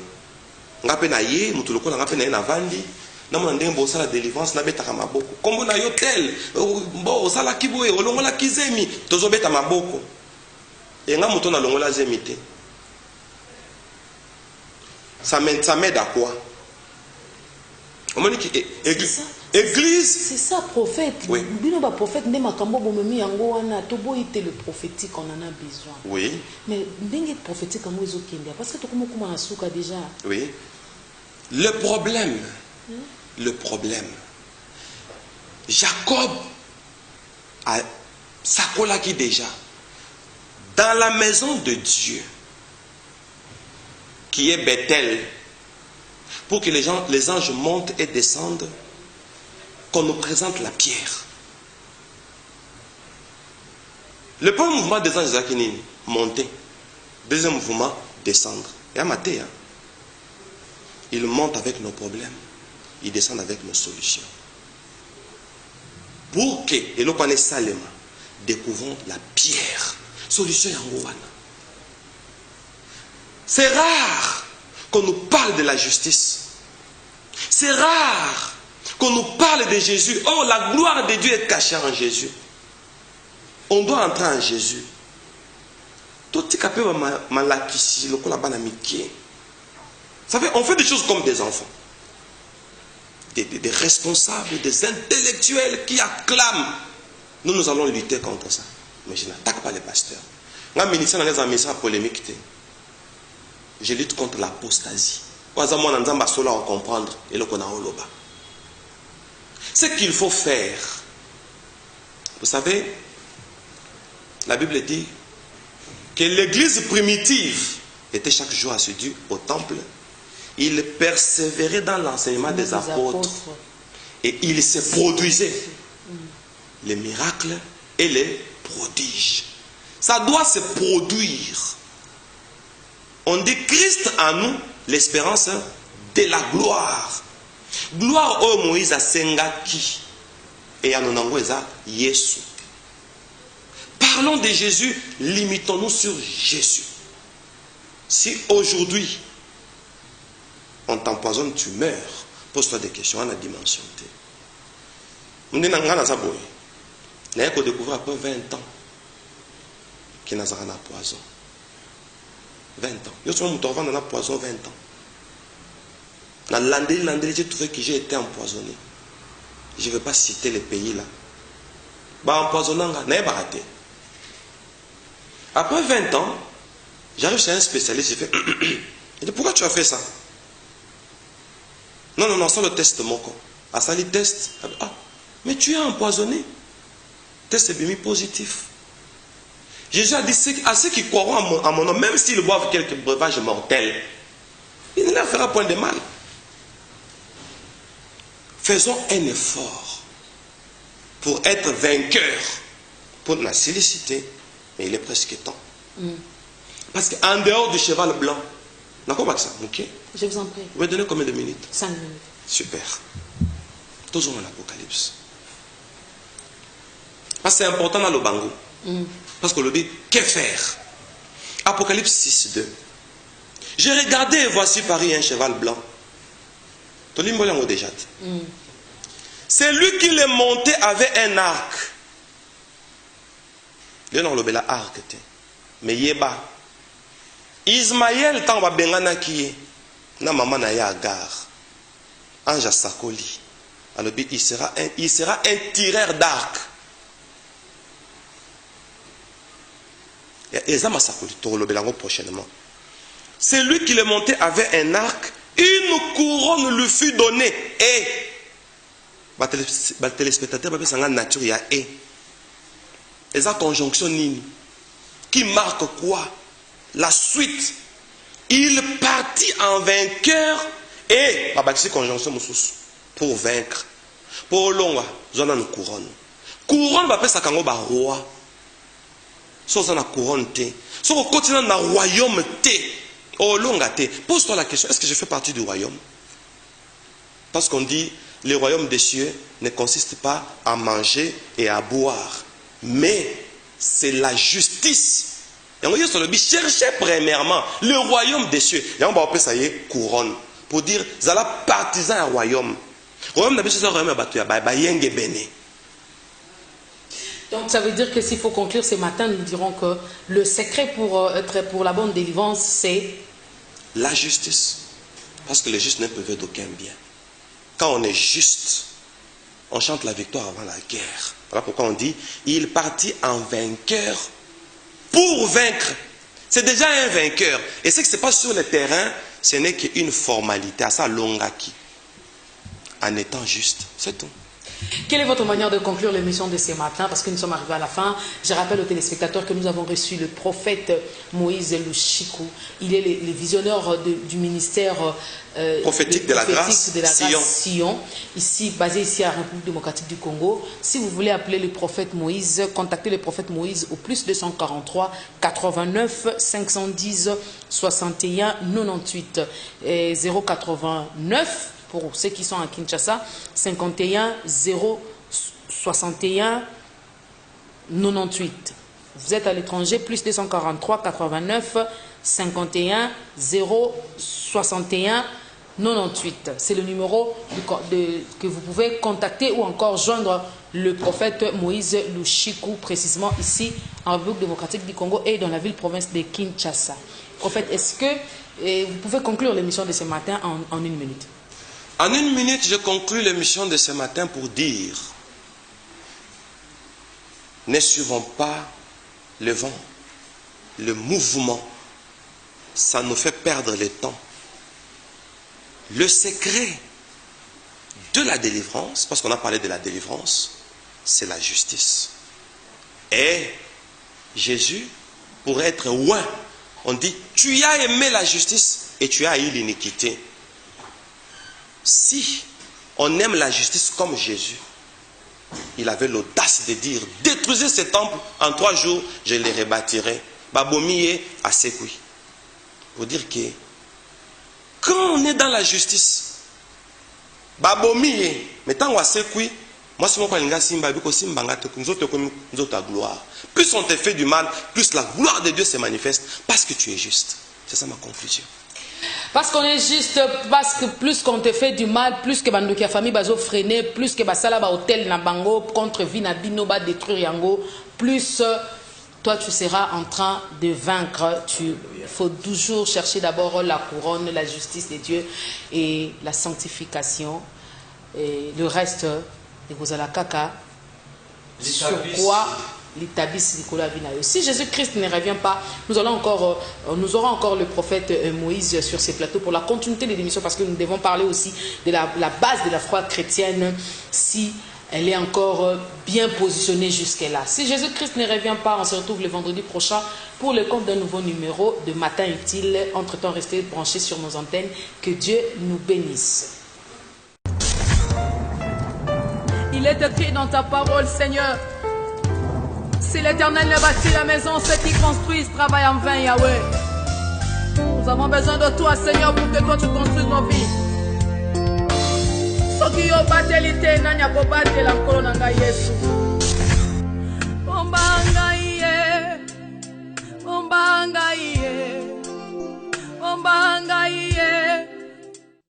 Ngapenaye, mutuloko ngapenaye na vandi. Namona ndenge bosala délivrance na betaka maboko. Kombo na yotel, bo osala kiboye, olongola kizemi, tozobeta maboko. Et nga muto na longola zemi te. Ça m'aide à quoi? Église. C'est ça, prophète. Oui. Le prophète, le prophétique, on en a besoin. Oui. Mais le prophétique, parce que tu as déjà. Oui. Le problème, Jacob a sakolaki déjà dans la maison de Dieu, qui est Bethel, pour que les anges montent et descendent, qu'on nous présente la pierre. Le premier mouvement des anges, c'est monter. Deuxième mouvement, descendre. Et à maté, hein, ils montent avec nos problèmes, ils descendent avec nos solutions. Pour que, et l'on connaît Salema, découvrons la pierre. Solution Yangowana. C'est rare qu'on nous parle de la justice. C'est rare qu'on nous parle de Jésus. Oh, la gloire de Dieu est cachée en Jésus. On doit entrer en Jésus. Tout ce qu'on savez, on fait des choses comme des enfants. Des responsables, des intellectuels qui acclament. Nous allons lutter contre ça. Mais je n'attaque pas les pasteurs. Je lutte contre l'apostasie. Ce qu'il faut faire, vous savez, la Bible dit que l'église primitive était chaque jour assidue au temple. Il persévérait dans l'enseignement des apôtres. Et il se produisait les miracles et les prodiges. Ça doit se produire. On dit Christ en nous, l'espérance de la gloire. Gloire au Moïse à Sengaki et à Nonangweza Yesu. Parlons de Jésus, limitons-nous sur Jésus. Si aujourd'hui on t'empoisonne, tu meurs, pose-toi des questions à la dimension T. On est dans un saboy. N'a qu'au découvrir après 20 ans qu'il n'a pas de poison. 20 ans. Je suis dans un poison 20 ans. Dans l'André, j'ai trouvé que j'ai été empoisonné. Je ne vais pas citer les pays là. Bah, empoisonnant, n'a pas raté. Après 20 ans, j'arrive chez un spécialiste, j'ai fait il dit, pourquoi tu as fait ça? Non, c'est le test de mon corps. À ça, le test. Ah, mais tu es empoisonné. Test est bien positif. Jésus a dit à ceux qui croiront à mon nom, même s'ils boivent quelques breuvages mortels, il ne leur fera point de mal. Faisons un effort pour être vainqueurs pour la félicité, mais il est presque temps. Parce qu'en dehors du cheval blanc, d'accord, ça, ok? Je vous en prie. Vous pouvez donner combien de minutes? 5 minutes. Super. Toujours en Apocalypse. Parce que c'est important dans le bango. Parce qu'on le dit, que faire? Apocalypse 6, 2. J'ai regardé et voici Paris un cheval blanc. Celui qui les montait avait un arc. Le arc. Mais yeba. Ismaël, tant va bengana qui na maman na ya Agar. Anja Sakoli. Alors il sera un tireur d'arc. Et ça m'a Sakoli. Prochainement. Celui qui les montait avait un arc. Une couronne lui fut donnée. Et les téléspectateurs, nature, il y a et. Et ça, conjonction nini. Qui marque quoi? La suite. Il partit en vainqueur et conjonction pour vaincre. Pour longa, zona nous couronne. Couronne va ça kango ba roi. So ça na couronne té. So au continent na royaume té. Oh longa té. Pose-toi la question, est-ce que je fais partie du royaume? Parce qu'on dit le royaume des cieux ne consiste pas à manger et à boire, mais c'est la justice. Et on dit sur le but, cherchez premièrement le royaume des cieux. Et on va appeler ça y est couronne. Pour dire, zala partisan à royaume. Royaume d'habitude, c'est un royaume à yenge béné. Donc ça veut dire que s'il faut conclure ce matin, nous dirons que le secret pour la bonne délivrance, c'est la justice. Parce que le juste n'est privé d'aucun bien. Quand on est juste, on chante la victoire avant la guerre. Voilà pourquoi on dit, il partit en vainqueur pour vaincre. C'est déjà un vainqueur. Et ce qui se passe sur le terrain, ce n'est qu'une formalité. À ça, l'ongaki. En étant juste. C'est tout. Quelle est votre manière de conclure l'émission de ce matin? Parce que nous sommes arrivés à la fin. Je rappelle aux téléspectateurs que nous avons reçu le prophète Moïse Lushiku. Il est le visionneur du ministère prophétique de la grâce Sion. Ici, basé ici à la République démocratique du Congo. Si vous voulez appeler le prophète Moïse, contactez le prophète Moïse au plus 243 89 510 61 98 089. Pour ceux qui sont à Kinshasa, 51 061 98. Vous êtes à l'étranger, plus 243 89 51 061 98. C'est le numéro que vous pouvez contacter ou encore joindre le prophète Moïse Lushiku, précisément ici en République démocratique du Congo et dans la ville-province de Kinshasa. Prophète, est-ce que vous pouvez conclure l'émission de ce matin en une minute? En une minute, je conclus l'émission de ce matin pour dire, ne suivons pas le vent, le mouvement, ça nous fait perdre le temps. Le secret de la délivrance, parce qu'on a parlé de la délivrance, c'est la justice. Et Jésus, pour être loin, on dit, tu as aimé la justice et tu as eu l'iniquité. Si on aime la justice comme Jésus, il avait l'audace de dire, détruisez ce temple, en 3 jours, je les rebâtirai. Babomiye à Sekoui. Pour dire que, quand on est dans la justice, Babomiye, mais tant à Sekoui, moi c'est mon palinga simba, biko simba ngate kunzote komi nzota gloire. Plus on te fait du mal, plus la gloire de Dieu se manifeste, parce que tu es juste. C'est ça ma conclusion. Parce qu'on est juste, parce que plus qu'on te fait du mal, plus que bandoki famille bazo freiner, plus que basala ba hôtel na bango contre vina bino ba détruire yango, plus toi tu seras en train de vaincre. Il faut toujours chercher d'abord la couronne, la justice de Dieu et la sanctification. Et le reste, vous allez kaka sur quoi si Jésus-Christ ne revient pas, nous aurons encore le prophète Moïse sur ces plateaux pour la continuité de l'émission, parce que nous devons parler aussi de la base de la foi chrétienne, si elle est encore bien positionnée jusque-là. Si Jésus-Christ ne revient pas, on se retrouve le vendredi prochain pour le compte d'un nouveau numéro de Matin Utile. Entre-temps, restez branchés sur nos antennes. Que Dieu nous bénisse. Il est écrit dans ta parole, Seigneur. Si l'Éternel ne bâtit la maison, ceux qui construisent travaillent en vain, Yahweh. Nous avons besoin de toi, Seigneur, pour que toi tu construises nos vies. Soki yo batelite nanya ko batela nkolo nanga Yesu. Ombanga